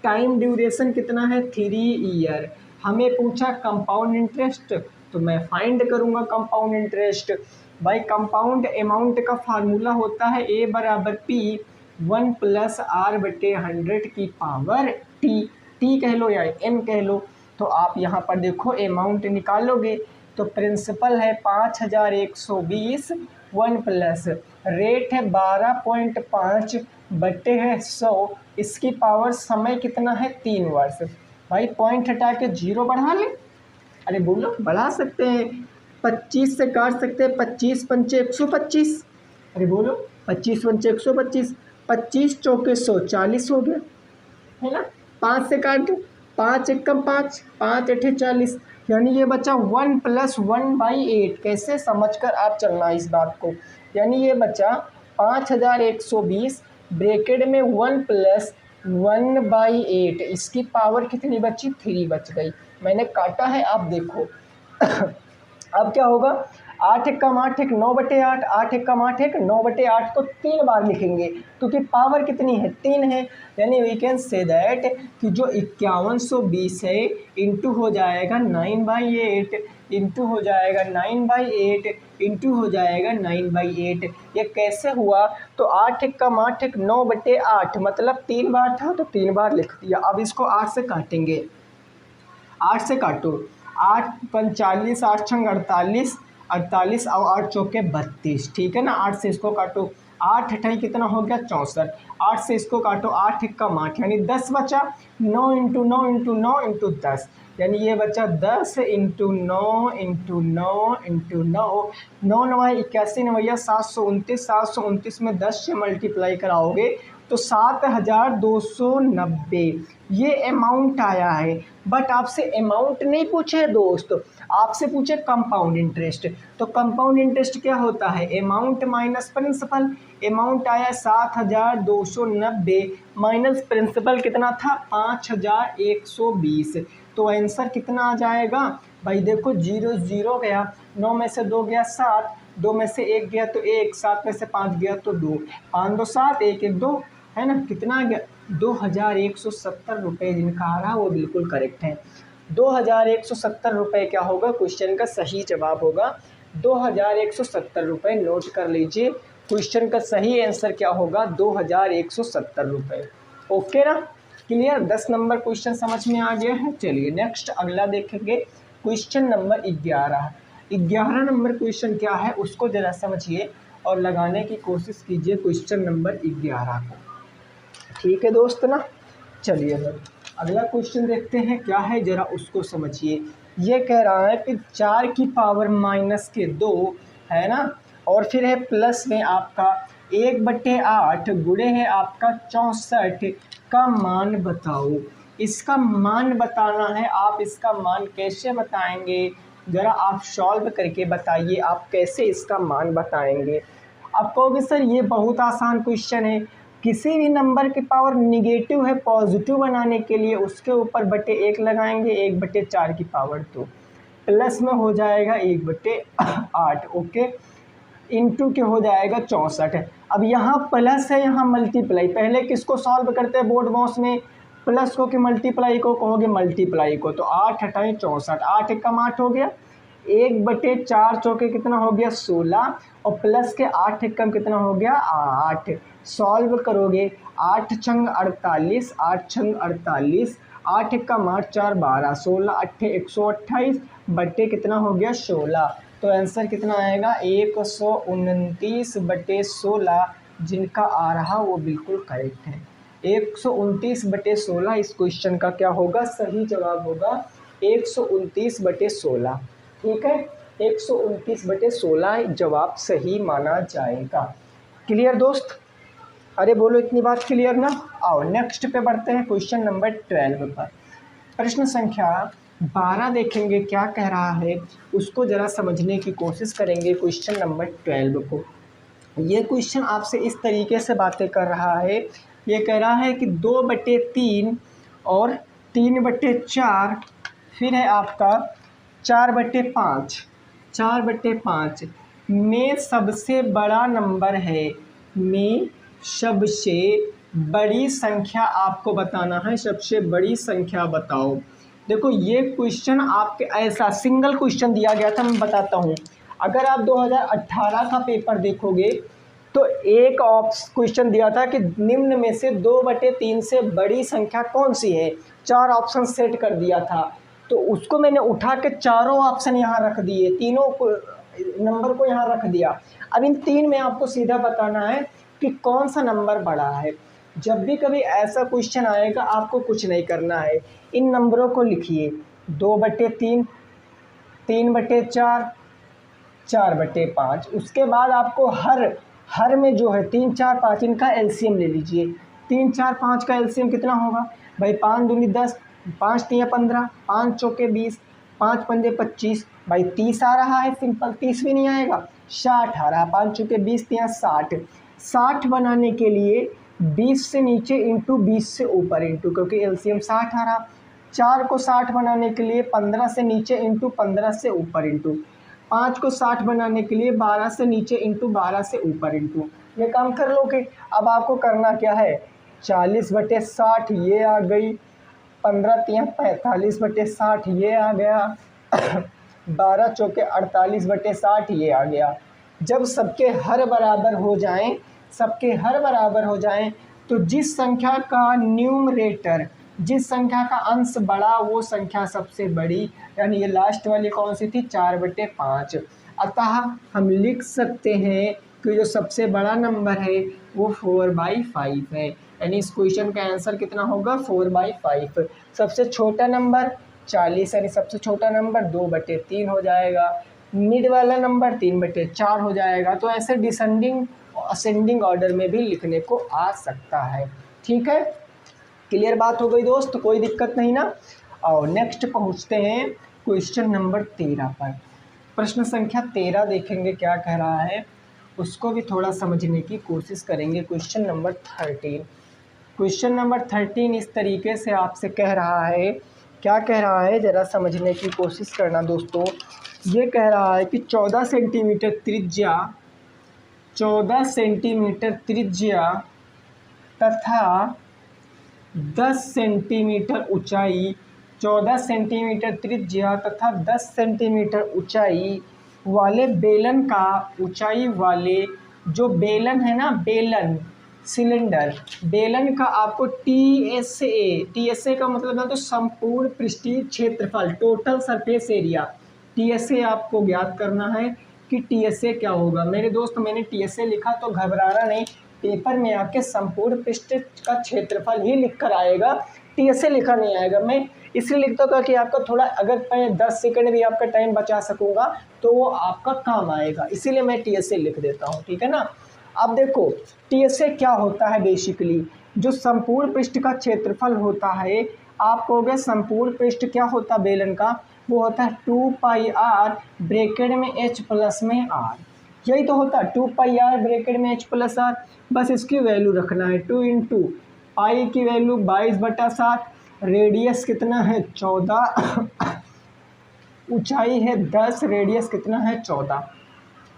टाइम ड्यूरेशन कितना है? 3 ईयर। हमें पूछा कंपाउंड इंटरेस्ट, तो मैं फाइंड करूंगा कंपाउंड इंटरेस्ट। भाई कंपाउंड अमाउंट का फार्मूला होता है A बराबर P 1 + R/100 की पावर T कह लो या M कह लो। तो आप यहाँ पर देखो अमाउंट निकालोगे तो प्रिंसिपल है 5120, 1 प्लस रेट है 12.5 बटे है 100, इसकी पावर समय कितना है? 3 वर्ष। भाई पॉइंट हटा के 0 बढ़ा ले। अरे बोलो, बढ़ा सकते हैं, 25 से काट सकते हैं, 25 पंचे 125। अरे बोलो, 25 पंचे 125, 25 चौके 140 हो गया, है ना। 5 से काट दो, 5 एकम 5, 5 अठे 40, यानी ये बचा 1 + 1/8। कैसे समझकर आप चलना इस बात को, यानी ये बचा 5120 ब्रैकेट में 1 + 1/8, इसकी पावर कितनी बची? 3 बच गई। मैंने काटा है, आप देखो। अब क्या होगा? 8 एकम 8 एक 9/8, 8 एकम 8 एक 9/8 को 3 बार लिखेंगे क्योंकि पावर कितनी है? 3 है। यानी वी कैन से दैट कि जो 5120 है इंटू हो जाएगा 9/8, इंटू हो जाएगा 9/8, इंटू हो जाएगा 9/8। ये कैसे हुआ? तो 8 एकम 8 एक 9/8, मतलब 3 बार था तो 3 बार लिख दिया। अब इसको 8 से काटेंगे, 8 से काटो, 8 45, 8 छंग 48, 48 और 8 चौके 32, ठीक है ना। 8 से इसको काटो, 8 अठाई कितना हो गया? 64। 8 से इसको काटो, 8 एकम 8 यानी 10 बचा। 9 इंटू 9 इंटू 9 इंटू 10, यानी ये बचा 10 इंटू 9 इंटू 9 इंटू 9, 9 9 81 9 729, 729 में 10 से मल्टीप्लाई कराओगे तो 7290 ये अमाउंट आया है। बट आपसे अमाउंट नहीं पूछे दोस्त, आपसे पूछे कंपाउंड इंटरेस्ट। तो कंपाउंड इंटरेस्ट क्या होता है? Amount minus principal. अमाउंट आया 7290 माइनस प्रिंसिपल कितना था? 5120। तो आंसर कितना आ जाएगा? भाई देखो 0 0 गया, 9 में से 2 गया 7, 2 में से 1 गया तो 1, 7 में से 5 गया तो 2, 5 2 7, 1 1 2, है ना। कितना गया? 2170 रुपये जिनका आ रहा वो बिल्कुल करेक्ट है। 2170 रुपये क्या होगा? क्वेश्चन का सही जवाब होगा 2170 रुपये। नोट कर लीजिए, क्वेश्चन का सही आंसर क्या होगा? 2170 रुपये। ओके ना, क्लियर। 10 नंबर क्वेश्चन समझ में आ गया है। चलिए नेक्स्ट अगला देखेंगे, क्वेश्चन नंबर 11। 11 नंबर क्वेश्चन क्या है उसको ज़रा समझिए और लगाने की कोशिश कीजिए क्वेश्चन नंबर 11 को, ठीक है दोस्त ना। चलिए अगला क्वेश्चन देखते हैं क्या है, ज़रा उसको समझिए। ये कह रहा है कि 4 की पावर -2 है ना, और फिर है प्लस में आपका 1/8 गुणे है आपका 64 का मान बताओ। इसका मान बताना है। आप इसका मान कैसे बताएंगे? ज़रा आप सॉल्व करके बताइए, आप कैसे इसका मान बताएंगे। आप कहोगे सर ये बहुत आसान क्वेश्चन है। किसी भी नंबर की पावर निगेटिव है, पॉजिटिव बनाने के लिए उसके ऊपर /1 लगाएंगे, 1/4 की पावर 2 प्लस में हो जाएगा 1/8, ओके, इंटू के हो जाएगा 64। अब यहाँ प्लस है, यहाँ मल्टीप्लाई। पहले किसको सॉल्व करते हैं बोर्ड बॉक्स में? प्लस को कि मल्टीप्लाई को? कहोगे मल्टीप्लाई को। तो 8 अठाई 64, 8 एकम 8 हो गया, 1/4 चौके कितना हो गया? 16, और प्लस के 8 एकम कितना हो गया? 8। सॉल्व करोगे 8 छंग 48, 8 छंग 48, 8 एकम 8 4 12, 16 अट्ठे 128 बट्टे कितना हो गया? 16। तो आंसर कितना आएगा? 129/16 जिनका आ रहा वो बिल्कुल करेक्ट है। 129/16 इस क्वेश्चन का क्या होगा? सही जवाब होगा 129/16, ठीक है। 129/16 जवाब सही माना जाएगा। क्लियर दोस्त? अरे बोलो इतनी बात क्लियर ना। आओ नेक्स्ट पे बढ़ते हैं, क्वेश्चन नंबर 12 पर। प्रश्न संख्या 12 देखेंगे क्या कह रहा है, उसको ज़रा समझने की कोशिश करेंगे क्वेश्चन नंबर 12 को। ये क्वेश्चन आपसे इस तरीके से बातें कर रहा है, ये कह रहा है कि 2/3 और 3/4, फिर है आपका 4/5, 4/5 में सबसे बड़ा नंबर है, में सबसे बड़ी संख्या आपको बताना है, सबसे बड़ी संख्या बताओ। देखो ये क्वेश्चन आपके ऐसा सिंगल क्वेश्चन दिया गया था, मैं बताता हूँ। अगर आप 2018 का पेपर देखोगे तो एक क्वेश्चन दिया था कि निम्न में से 2/3 से बड़ी संख्या कौन सी है, 4 ऑप्शन सेट कर दिया था। तो उसको मैंने उठा के चारों ऑप्शन यहाँ रख दिए, तीनों को नंबर को यहाँ रख दिया। अब इन 3 में आपको सीधा बताना है कि कौन सा नंबर बड़ा है। जब भी कभी ऐसा क्वेश्चन आएगा आपको कुछ नहीं करना है, इन नंबरों को लिखिए, 2/3, 3/4, 4/5। उसके बाद आपको हर में जो है 3, 4, 5 इनका एलसीएम ले लीजिए। 3, 4, 5 का एलसीएम कितना होगा भाई, 5 दूनी 10, 5 तिया 15, 5 चौके 20, 5 पंजे 25, भाई 30 आ रहा है, सिंपल 30 भी नहीं आएगा, 60 आ रहा है, 5 चौके 20 तिया 60। 60 बनाने के लिए 20 से नीचे इंटू 20 से ऊपर इंटू, क्योंकि एलसीएम 60 आ रहा। 4 को 60 बनाने के लिए 15 से नीचे इंटू 15 से ऊपर इंटू, 5 को 60 बनाने के लिए 12 से नीचे इंटू 12 से ऊपर इंटू। ये काम कर लोगे। अब आपको करना क्या है, 40/60 ये आ गई, 15 तिया 45/60 ये आ गया, 12 चौके 48/60 ये आ गया। जब सबके हर बराबर हो जाएं, सबके हर बराबर हो जाएं, तो जिस संख्या का न्यूमरेटर, जिस संख्या का अंश बड़ा वो संख्या सबसे बड़ी, यानी ये लास्ट वाली कौन सी थी, 4/5। अतः हम लिख सकते हैं कि जो सबसे बड़ा नंबर है वो 4/5 है, यानी इस क्वेश्चन का आंसर कितना होगा, 4/5। सबसे छोटा नंबर 40, यानी सबसे छोटा नंबर 2/3 हो जाएगा। मिड वाला नंबर 3/4 हो जाएगा। तो ऐसे डिसेंडिंग असेंडिंग ऑर्डर में भी लिखने को आ सकता है। ठीक है, क्लियर बात हो गई दोस्त, कोई दिक्कत नहीं ना। और नेक्स्ट पहुंचते हैं क्वेश्चन नंबर 13 पर। प्रश्न संख्या 13 देखेंगे क्या कह रहा है, उसको भी थोड़ा समझने की कोशिश करेंगे। क्वेश्चन नंबर 13, क्वेश्चन नंबर 13 इस तरीके से आपसे कह रहा है, क्या कह रहा है ज़रा समझने की कोशिश करना दोस्तों। ये कह रहा है कि 14 सेंटीमीटर त्रिज्या, 14 सेंटीमीटर त्रिज्या तथा 10 सेंटीमीटर ऊंचाई, 14 सेंटीमीटर त्रिज्या तथा 10 सेंटीमीटर ऊंचाई वाले बेलन का, ऊंचाई वाले जो बेलन है ना, बेलन सिलेंडर, बेलन का आपको टीएसए का मतलब है तो संपूर्ण पृष्ठीय क्षेत्रफल, टोटल सरफेस एरिया। टीएसए आपको ज्ञात करना है कि टीएसए क्या होगा। मेरे दोस्त मैंने टीएसए लिखा तो घबराना नहीं, पेपर में आपके संपूर्ण पृष्ठ का क्षेत्रफल ही लिख कर आएगा, टीएसए लिखा नहीं आएगा। मैं इसलिए लिखता हूँ कि आपका थोड़ा, अगर मैं 10 सेकंड भी आपका टाइम बचा सकूंगा तो वो आपका काम आएगा, इसीलिए मैं टीएसए लिख देता हूँ। ठीक है ना। अब देखो टीएसए क्या होता है, बेसिकली जो संपूर्ण पृष्ठ का क्षेत्रफल होता है, आप कहोगे संपूर्ण पृष्ठ क्या होता है बेलन का, वो होता है 2πr ब्रैकेट में h प्लस में r, यही तो होता है 2πr ब्रैकेट में h प्लस r। बस इसकी वैल्यू रखना है 2 इंटू पाई की वैल्यू 22/7, रेडियस कितना है 14, ऊंचाई है 10, रेडियस कितना है 14,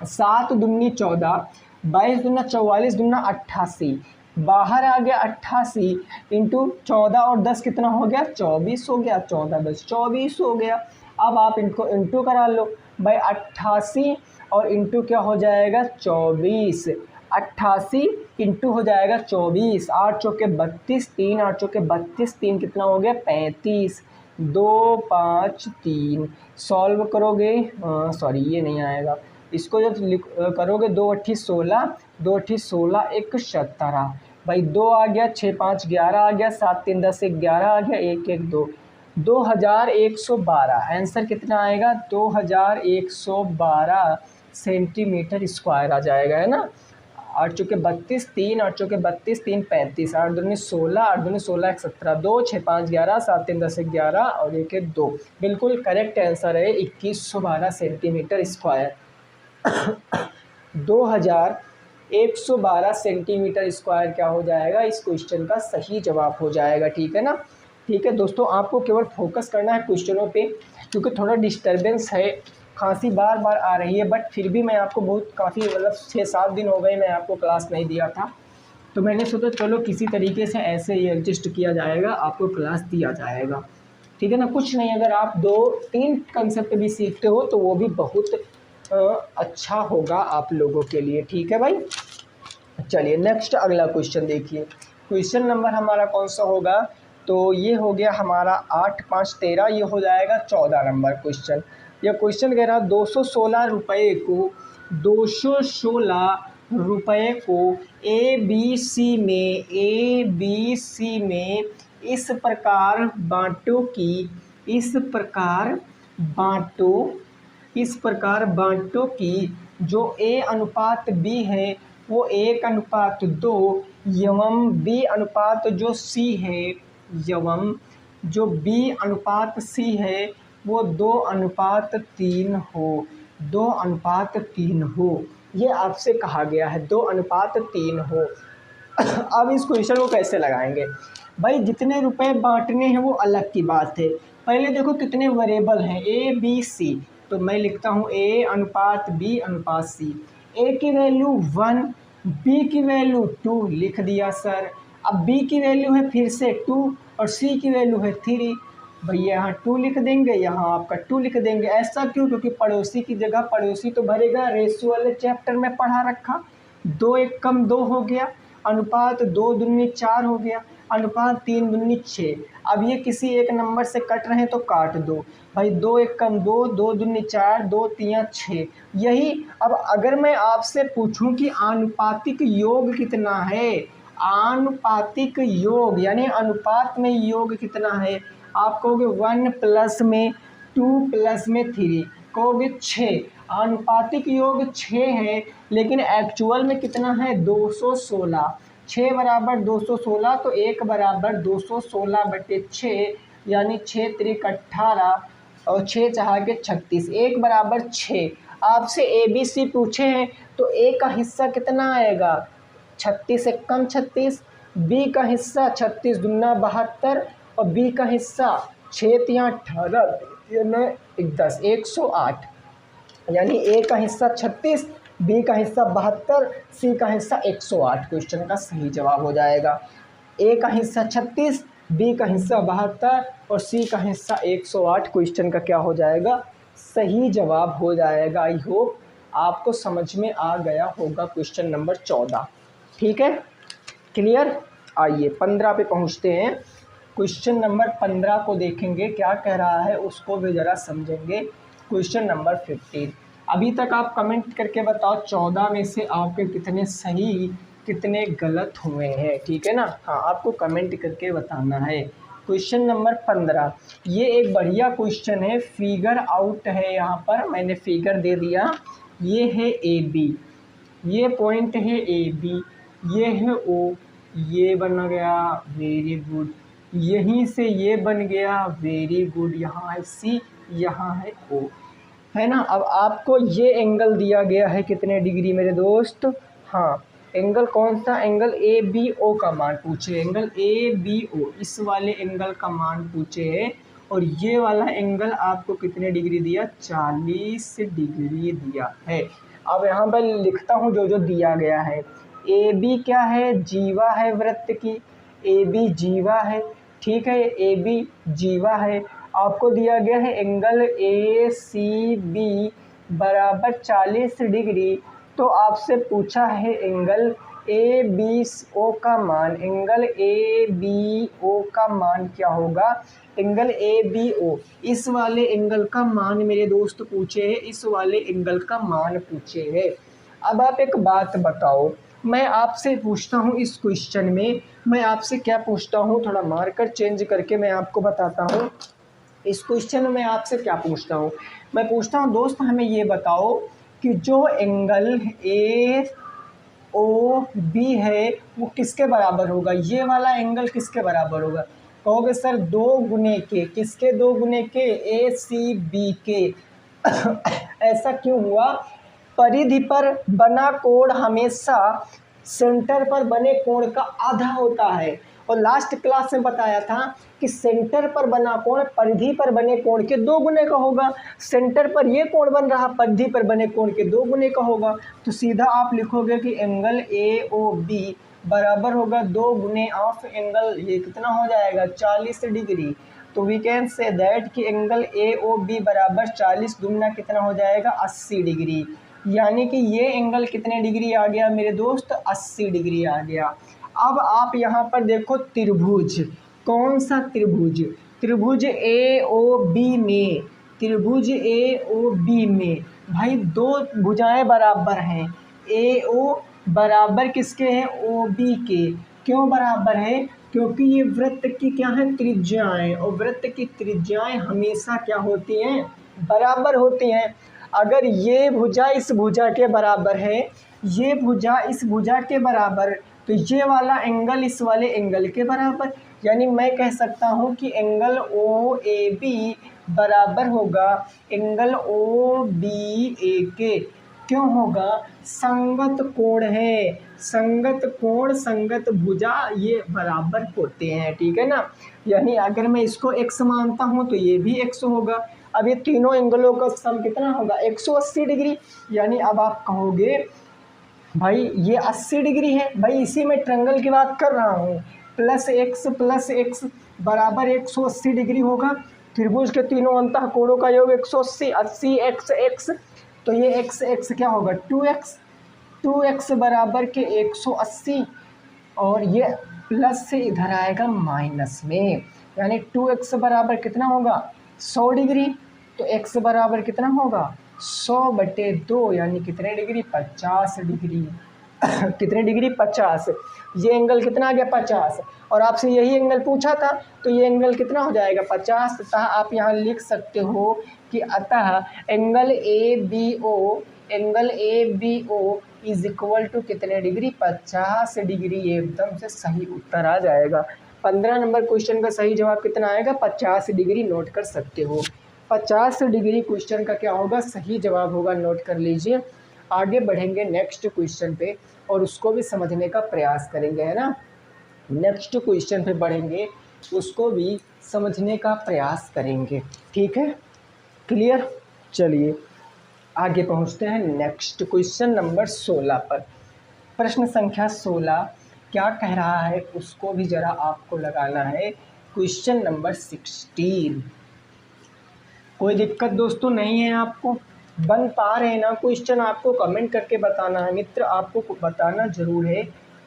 7 दूनी 14, 22 दूना 44, दूना 88, बाहर आ गया 88 इंटू 14 और 10 कितना हो गया 24 हो गया, 14 10 24 हो गया। अब आप इनको इंटू करा लो भाई, 88 और इंटू क्या हो जाएगा 24, 88 इंटू हो जाएगा 24, 8 चौके 32, 3 8 चौके 32, 3 कितना हो गया 35, 2 5 3, सॉल्व करोगे, सॉरी ये नहीं आएगा, इसको जब करोगे 2 8 16, 2 8 16 1 17, भाई 2 आ गया, 6 5 11 आ गया, 7 3 10 11 आ गया, 1 1 2, 2112। आंसर कितना आएगा 2112 सेंटीमीटर स्क्वायर आ जाएगा, है ना। 8 चौके 32, 3 8 चौके 32, 3 35, 8 दूनी 16, 8 दूनी 16 1 17, 2 6 5 11, 7 3 10 11 और 1 1 2। बिल्कुल करेक्ट आंसर है 2112 सेंटीमीटर स्क्वायर। 2112 सेंटीमीटर स्क्वायर क्या हो जाएगा, इस क्वेश्चन का सही जवाब हो जाएगा। ठीक है ना। ठीक है दोस्तों, आपको केवल फोकस करना है क्वेश्चनों पे, क्योंकि थोड़ा डिस्टरबेंस है, खांसी बार बार आ रही है, बट फिर भी मैं आपको बहुत काफ़ी मतलब 6-7 दिन हो गए मैं आपको क्लास नहीं दिया था, तो मैंने सोचा चलो किसी तरीके से ऐसे ही एडजस्ट किया जाएगा, आपको क्लास दिया जाएगा। ठीक है ना। कुछ नहीं, अगर आप 2-3 कंसेप्ट भी सीखते हो तो वो भी बहुत अच्छा होगा आप लोगों के लिए। ठीक है भाई। चलिए नेक्स्ट अगला क्वेश्चन देखिए। क्वेश्चन नंबर हमारा कौन सा होगा, तो ये हो गया हमारा 8 5 13, ये हो जाएगा 14 नंबर क्वेश्चन। यह क्वेश्चन कह रहा 216 रुपये को 216 रुपये को ए बी सी में इस प्रकार बांटो कि इस प्रकार बांटो कि जो ए अनुपात बी है वो 1:2 एवं बी अनुपात जो सी है एवं जो बी अनुपात सी है वो 2:3 हो, 2:3 हो। ये आपसे कहा गया है 2:3 हो। अब इस क्वेश्चन को कैसे लगाएंगे भाई, जितने रुपए बांटने हैं वो अलग की बात है। पहले देखो कितने वेरिएबल हैं, ए बी सी, तो मैं लिखता हूँ ए अनुपात बी अनुपात सी। ए की वैल्यू 1, बी की वैल्यू 2 लिख दिया सर। अब बी की वैल्यू है फिर से 2 और सी की वैल्यू है 3। भैया यहाँ 2 लिख देंगे, यहाँ आपका 2 लिख देंगे। ऐसा क्यों, क्योंकि पड़ोसी की जगह पड़ोसी तो भरेगा, रेशियो वाले चैप्टर में पढ़ा रखा। 2 1 कम 2 हो गया, अनुपात 2 दूनी 4 हो गया, अनुपात 3 दूनी 6। अब ये किसी एक नंबर से कट रहे हैं तो काट दो भाई, 2 1 कम 2, 2 दूनी 4, 2 3 6। यही अब अगर मैं आपसे पूछूं कि आनुपातिक योग कितना है, आनुपातिक योग यानी अनुपात में योग कितना है, आप कहोगे 1 प्लस में 2 प्लस में 3, कहोगे 6। आनुपातिक योग 6 है, लेकिन एक्चुअल में कितना है 216। 6 बराबर 216, तो 1 बराबर 216/6, यानी 6 त्रिक 18 और 6 चार के 36, 1 बराबर 6। आपसे ए बी सी पूछे हैं तो ए का हिस्सा कितना आएगा, 36 से कम 36। बी का हिस्सा 36 दूना 72 और बी का हिस्सा 6 तिया 18 10 108, यानी ए का हिस्सा 36, बी का हिस्सा 72, सी का हिस्सा 108। क्वेश्चन का सही जवाब हो जाएगा ए का हिस्सा 36, बी का हिस्सा 72 और सी का हिस्सा 108। क्वेश्चन का क्या हो जाएगा, सही जवाब हो जाएगा। आई होप आपको समझ में आ गया होगा क्वेश्चन नंबर 14। ठीक है, क्लियर। आइए 15 पे पहुंचते हैं। क्वेश्चन नंबर 15 को देखेंगे क्या कह रहा है, उसको भी ज़रा समझेंगे। Question number 15। अभी तक आप कमेंट करके बताओ 14 में से आपके कितने सही कितने गलत हुए हैं। ठीक है ना, हाँ आपको कमेंट करके बताना है। क्वेश्चन नंबर 15, ये एक बढ़िया क्वेश्चन है, फिगर आउट है, यहाँ पर मैंने फिगर दे दिया। ये है ए बी, ये पॉइंट है ए बी, ये है ओ, ये बन गया, वेरी गुड। यहीं से ये बन गया, वेरी गुड। यहाँ है सी, यहाँ है ओ, है ना। अब आपको ये एंगल दिया गया है कितने डिग्री मेरे दोस्त, हाँ एंगल कौन सा, एंगल ए बी ओ का मान पूछे, एंगल ए बी ओ, इस वाले एंगल का मान पूछे है। और ये वाला एंगल आपको कितने डिग्री दिया, 40 डिग्री दिया है। अब यहाँ पर लिखता हूँ जो जो दिया गया है। ए बी क्या है, जीवा है वृत्त की, ए बी जीवा है। ठीक है, ए बी जीवा है। आपको दिया गया है एंगल ए सी बी बराबर 40 डिग्री। तो आपसे पूछा है एंगल ए बी ओ का मान, एंगल ए बी ओ का मान क्या होगा, एंगल ए बी ओ, इस वाले एंगल का मान मेरे दोस्त पूछे है, इस वाले एंगल का मान पूछे है। अब आप एक बात बताओ, मैं आपसे पूछता हूँ इस क्वेश्चन में, मैं आपसे क्या पूछता हूँ, थोड़ा मार्कर चेंज करके मैं आपको बताता हूँ। इस क्वेश्चन में आपसे क्या पूछता हूँ, मैं पूछता हूँ दोस्त हमें ये बताओ कि जो एंगल ए ओ बी है वो किसके बराबर होगा, ये वाला एंगल किसके बराबर होगा। कहोगे सर 2 गुने के, किसके 2 गुने के, ए सी बी के। ऐसा क्यों हुआ, परिधि पर बना कोण हमेशा सेंटर पर बने कोण का आधा होता है। और लास्ट क्लास में बताया था कि सेंटर पर बना कोण परिधि पर बने कोण के 2 गुने का होगा। सेंटर पर ये कोण बन रहा, परिधि पर बने कोण के 2 गुने का होगा। तो सीधा आप लिखोगे कि एंगल ए ओ बी बराबर होगा 2 गुने ऑफ एंगल, ये कितना हो जाएगा 40 डिग्री। तो वी कैन से दैट कि एंगल ए ओ बी बराबर 40 दुगना कितना हो जाएगा 80 डिग्री। यानी कि ये एंगल कितने डिग्री आ गया मेरे दोस्त, 80 डिग्री आ गया। अब आप यहाँ पर देखो त्रिभुज, कौन सा त्रिभुज, त्रिभुज ए ओ बी में, त्रिभुज ए ओ बी में भाई 2 भुजाएं बराबर हैं, ए ओ बराबर किसके हैं, ओ बी के। क्यों बराबर है, क्योंकि ये वृत्त की क्या है, त्रिज्याएं, और वृत्त की त्रिज्याएं हमेशा क्या होती हैं, बराबर होती हैं। अगर ये भुजा इस भुजा के बराबर है, ये भुजा इस भुजा के बराबर, तो ये वाला एंगल इस वाले एंगल के बराबर। यानी मैं कह सकता हूँ कि एंगल ओ ए बी बराबर होगा एंगल ओ बी ए के। क्यों होगा, संगत कोण है, संगत कोण संगत भुजा ये बराबर होते हैं, ठीक है ना। यानी अगर मैं इसको x मानता हूँ तो ये भी x होगा। अब ये तीनों एंगलों का सम कितना होगा 180 डिग्री। यानी अब आप कहोगे भाई ये 80 डिग्री है, भाई इसी में ट्रायंगल की बात कर रहा हूँ, प्लस एक्स बराबर 180 डिग्री होगा। त्रिभुज के तीनों अंतः कोणों का योग 180, 80 x, तो ये x क्या होगा 2x बराबर के 180, और ये प्लस से इधर आएगा माइनस में, यानी 2x बराबर कितना होगा 100 डिग्री। तो x बराबर कितना होगा 100/2, यानी कितने डिग्री 50 डिग्री। कितने डिग्री 50। ये एंगल कितना आ गया 50, और आपसे यही एंगल पूछा था, तो ये एंगल कितना हो जाएगा 50। अतः आप यहाँ लिख सकते हो कि अतः angle A B O is equal to कितने डिग्री 50 डिग्री। एकदम से सही उत्तर आ जाएगा। 15 नंबर क्वेश्चन का सही जवाब कितना आएगा 50 डिग्री, नोट कर सकते हो। 50 डिग्री क्वेश्चन का क्या होगा सही जवाब होगा, नोट कर लीजिए। आगे बढ़ेंगे नेक्स्ट क्वेश्चन पे और उसको भी समझने का प्रयास करेंगे, है ना। नेक्स्ट क्वेश्चन पे बढ़ेंगे, उसको भी समझने का प्रयास करेंगे, ठीक है, क्लियर। चलिए आगे पहुंचते हैं नेक्स्ट क्वेश्चन नंबर 16 पर। प्रश्न संख्या 16 क्या कह रहा है उसको भी ज़रा आपको लगाना है। क्वेश्चन नंबर 16, कोई दिक्कत दोस्तों नहीं है, आपको बन पा रहे हैं ना क्वेश्चन, आपको कमेंट करके बताना है मित्र, आपको बताना ज़रूर है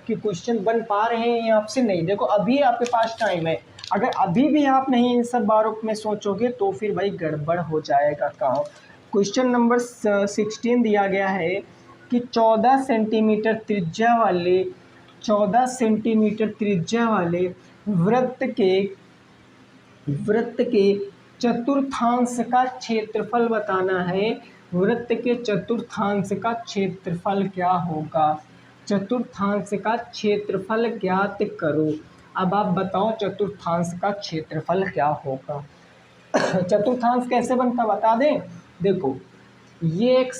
कि क्वेश्चन बन पा रहे हैं या आपसे नहीं। देखो अभी आपके पास टाइम है, अगर अभी भी आप नहीं इन सब बारों में सोचोगे तो फिर भाई गड़बड़ हो जाएगा काम। क्वेश्चन नंबर 16 दिया गया है कि 14 सेंटीमीटर त्रिज्या वाले 14 सेंटीमीटर त्रिज्या वाले वृत्त के चतुर्थांश का क्षेत्रफल बताना है। वृत्त के चतुर्थांश का क्षेत्रफल क्या होगा, चतुर्थांश का क्षेत्रफल ज्ञात करो। अब आप बताओ चतुर्थांश का क्षेत्रफल क्या होगा। चतुर्थांश कैसे बनता बता दें। देखो ये एक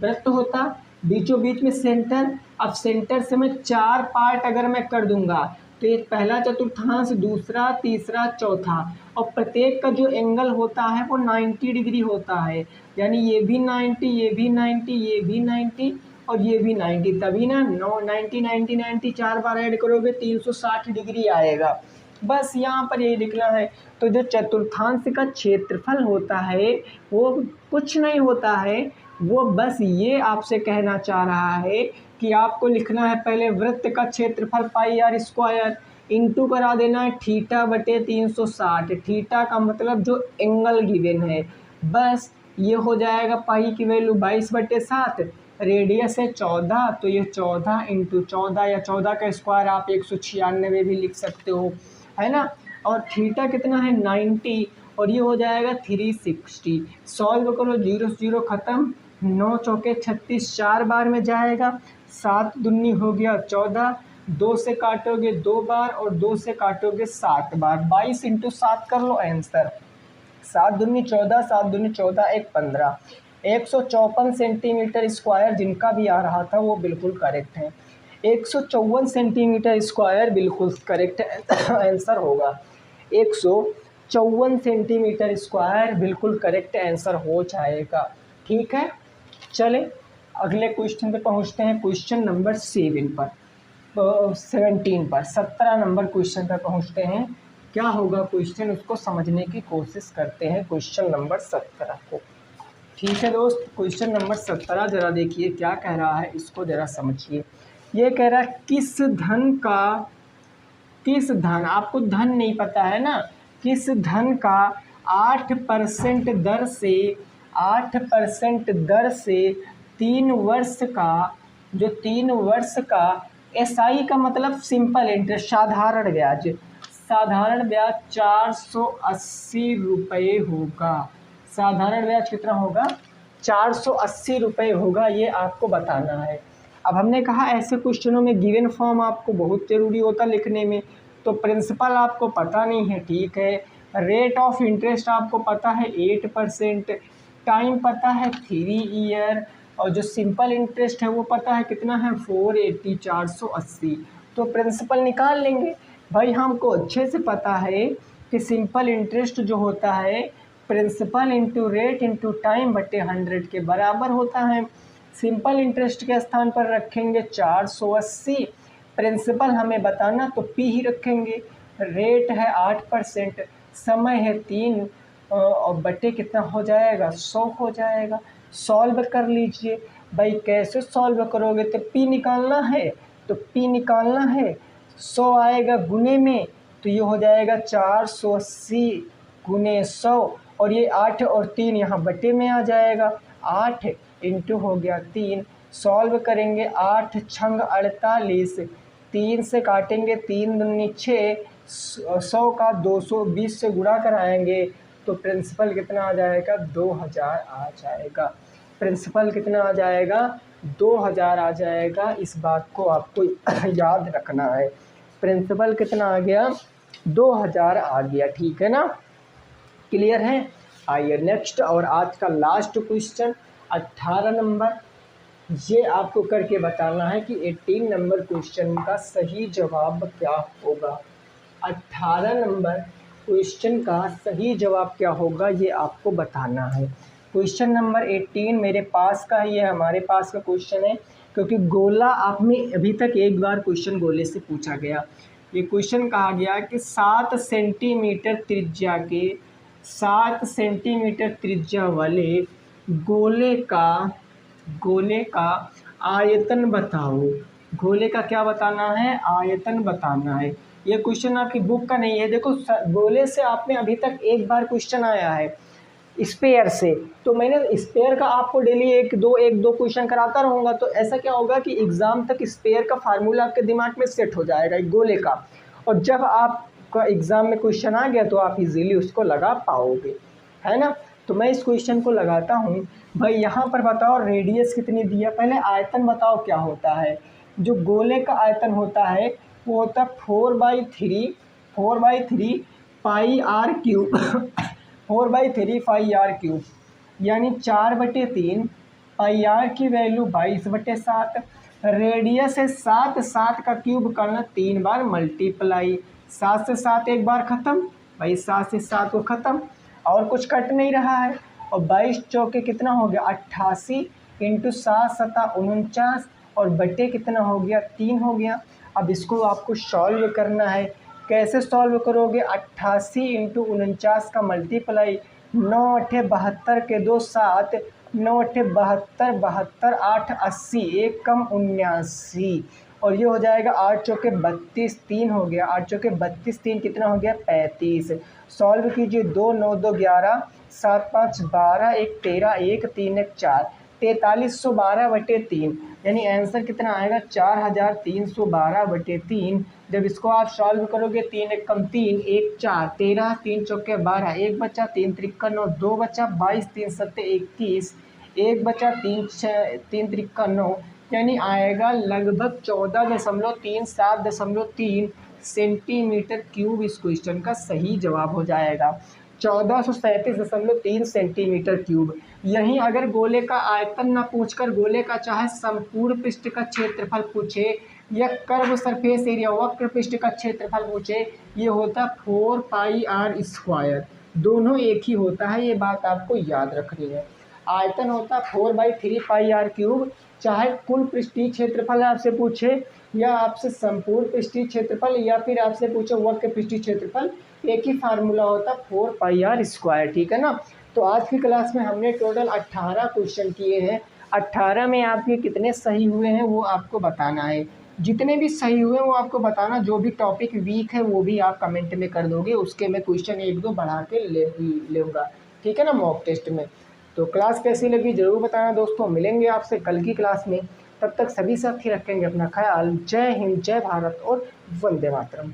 वृत्त होता, बीचों बीच में सेंटर। अब सेंटर से मैं 4 पार्ट अगर मैं कर दूंगा तो ये पहला चतुर्थांश, दूसरा, तीसरा, चौथा, और प्रत्येक का जो एंगल होता है वो 90 डिग्री होता है। यानी ये भी 90, ये भी 90, ये भी 90 और ये भी 90, तभी ना 90 90 90 4 बार ऐड करोगे 360 डिग्री आएगा। बस यहाँ पर यही लिखना है। तो जो चतुर्थांश का क्षेत्रफल होता है वो कुछ नहीं होता है, वो बस ये आपसे कहना चाह रहा है कि आपको लिखना है पहले वृत्त का क्षेत्रफल पाई आर स्क्वायर, इंटू करा देना है θ/360। थीटा का मतलब जो एंगल गिवन है, बस ये हो जाएगा पाई की वैल्यू 22/7, रेडियस है 14, तो ये 14 × 14 या 14 का स्क्वायर आप 196 भी लिख सकते हो, है ना। और थीटा कितना है 90, और ये हो जाएगा 360। सॉल्व करो, 0 0 खत्म, 9 चौके 36, 4 बार में जाएगा, 7 दूनी हो गया 14, 2 से काटोगे 2 बार और 2 से काटोगे 7 बार, 22 इंटू 7 कर लो आंसर। 7 दूनी 14, 7 दूनी 14, 1 15, 154 सेंटीमीटर स्क्वायर जिनका भी आ रहा था वो बिल्कुल करेक्ट है। 154 सेंटीमीटर स्क्वायर बिल्कुल करेक्ट आंसर होगा। 154 सेंटीमीटर स्क्वायर बिल्कुल करेक्ट आंसर हो जाएगा। ठीक है, चले अगले क्वेश्चन पे पहुंचते हैं। क्वेश्चन नंबर 7 पर 17 पर 17 नंबर क्वेश्चन पर पहुंचते हैं। क्या होगा क्वेश्चन, उसको समझने की कोशिश करते हैं क्वेश्चन नंबर 17 को। ठीक है दोस्त, क्वेश्चन नंबर 17 जरा देखिए क्या कह रहा है, इसको जरा समझिए। ये कह रहा है किस धन, आपको धन नहीं पता है ना, किस धन का 8% दर से 8% दर से 3 वर्ष का, जो 3 वर्ष का एसआई का मतलब सिंपल इंटरेस्ट, साधारण ब्याज 480 रुपये होगा। साधारण ब्याज कितना होगा, 480 रुपये होगा, ये आपको बताना है। अब हमने कहा ऐसे क्वेश्चनों में गिवन फॉर्म आपको बहुत ज़रूरी होता लिखने में। तो प्रिंसिपल आपको पता नहीं है, ठीक है, रेट ऑफ इंटरेस्ट आपको पता है 8%, टाइम पता है 3 ईयर, और जो सिंपल इंटरेस्ट है वो पता है कितना है 480, 480। तो प्रिंसिपल निकाल लेंगे। भाई हमको अच्छे से पता है कि सिंपल इंटरेस्ट जो होता है principal into rate into time बटे 100 के बराबर होता है। सिंपल इंटरेस्ट के स्थान पर रखेंगे 480, प्रिंसिपल हमें बताना तो पी ही रखेंगे, रेट है 8%, समय है 3 और बटे कितना हो जाएगा 100 हो जाएगा। सॉल्व कर लीजिए। भाई कैसे सॉल्व करोगे, तो पी निकालना है, तो पी निकालना है 100 आएगा गुने में, तो ये हो जाएगा 480 गुने 100, और ये 8 और 3 यहाँ बटे में आ जाएगा, 8 इंटू हो गया 3। सॉल्व करेंगे 8 छंग 48, 3 से काटेंगे 3 दूनी 6, 100 का 220 से गुणा कराएंगे तो प्रिंसिपल कितना आ जाएगा 2000 आ जाएगा। प्रिंसिपल कितना आ जाएगा 2000 आ जाएगा। इस बात को आपको याद रखना है। प्रिंसिपल कितना आ गया 2000 आ गया। ठीक है ना, क्लियर है। आइए नेक्स्ट और आज का लास्ट क्वेश्चन 18 नंबर, ये आपको करके बताना है कि 18 नंबर क्वेश्चन का सही जवाब क्या होगा। 18 नंबर क्वेश्चन का सही जवाब क्या होगा ये आपको बताना है। क्वेश्चन नंबर 18 मेरे पास का है, ये हमारे पास का क्वेश्चन है, क्योंकि गोला आप में अभी तक एक बार क्वेश्चन गोले से पूछा गया। ये क्वेश्चन कहा गया कि 7 सेंटीमीटर त्रिज्या वाले गोले का आयतन बताओ। गोले का क्या बताना है, आयतन बताना है। ये क्वेश्चन आपकी बुक का नहीं है। देखो गोले से आप में अभी तक एक बार क्वेश्चन आया है स्पेयर से, तो मैंने स्पेयर का आपको डेली एक दो क्वेश्चन कराता रहूँगा। तो ऐसा क्या होगा कि एग्ज़ाम तक स्पेयर का फार्मूला आपके दिमाग में सेट हो जाएगा एक गोले का, और जब आपका एग्ज़ाम में क्वेश्चन आ गया तो आप इजीली उसको लगा पाओगे, है ना। तो मैं इस क्वेश्चन को लगाता हूँ। भाई यहाँ पर बताओ रेडियस कितनी दिया, पहले आयतन बताओ क्या होता है। जो गोले का आयतन होता है वो होता है 4/3 pi r cube 4/3 pi r cube, यानी 4/3 पाई आर की वैल्यू 22/7। रेडियस है 7, 7 का क्यूब करना 3 बार मल्टीप्लाई, 7 से 7 एक बार ख़त्म, भाई 7 से 7 को ख़त्म, और कुछ कट नहीं रहा है। और 22 चौके कितना हो गया 88 इंटू 7 7 49, और बटे कितना हो गया 3 हो गया। अब इसको आपको सॉल्व करना है। कैसे सॉल्व करोगे, 88 इंटू 49 का मल्टीप्लाई, 9 8 72 के 2 7, 9 8 72 72 8 80, 1 कम 79, और ये हो जाएगा 8 चौके 32, 3 हो गया, 8 चौके 32, 3 कितना हो गया 35। सॉल्व कीजिए, 2 9 2 11, 7 5 12, 1 13, 1 3 1 4, 4312/3, यानी आंसर कितना आएगा 4312/3। जब इसको आप सॉल्व करोगे 3 1 कम 3 1 4, 13 3 चौके 12, 1 बचा 3 त्रिक्का 9, 2 बचा 22 3 सत्ते 21, 1 बचा 3 3 त्रिक्का 9, यानी आएगा लगभग 14.3 7.3 सेंटीमीटर क्यूब। इस क्वेश्चन का सही जवाब हो जाएगा 1437.3 सेंटीमीटर क्यूब। यहीं अगर गोले का आयतन ना पूछकर गोले का चाहे संपूर्ण पृष्ठ का क्षेत्रफल पूछे या कर्व सरफेस एरिया वक्र पृष्ठ का क्षेत्रफल पूछे, ये होता 4πr²। दोनों एक ही होता है, ये बात आपको याद रखनी है। आयतन होता 4/3πr³। चाहे कुल पृष्ठीय क्षेत्रफल आपसे पूछे या आपसे संपूर्ण पृष्ठीय क्षेत्रफल या फिर आपसे पूछे वक्र पृष्ठीय क्षेत्रफल, एक ही फार्मूला होता 4πr²। ठीक है ना। तो आज की क्लास में हमने टोटल 18 क्वेश्चन किए हैं। 18 में आपके कितने सही हुए हैं वो आपको बताना है। जितने भी सही हुए वो आपको बताना, जो भी टॉपिक वीक है वो भी आप कमेंट में कर दोगे, उसके मैं क्वेश्चन 1-2 बढ़ा के लूँगा। ठीक है ना, मॉक टेस्ट में। तो क्लास कैसी लगी ज़रूर बताना दोस्तों। मिलेंगे आपसे कल की क्लास में, तब तक सभी साथी रखेंगे अपना ख्याल। जय हिंद, जय भारत और वंदे मातरम।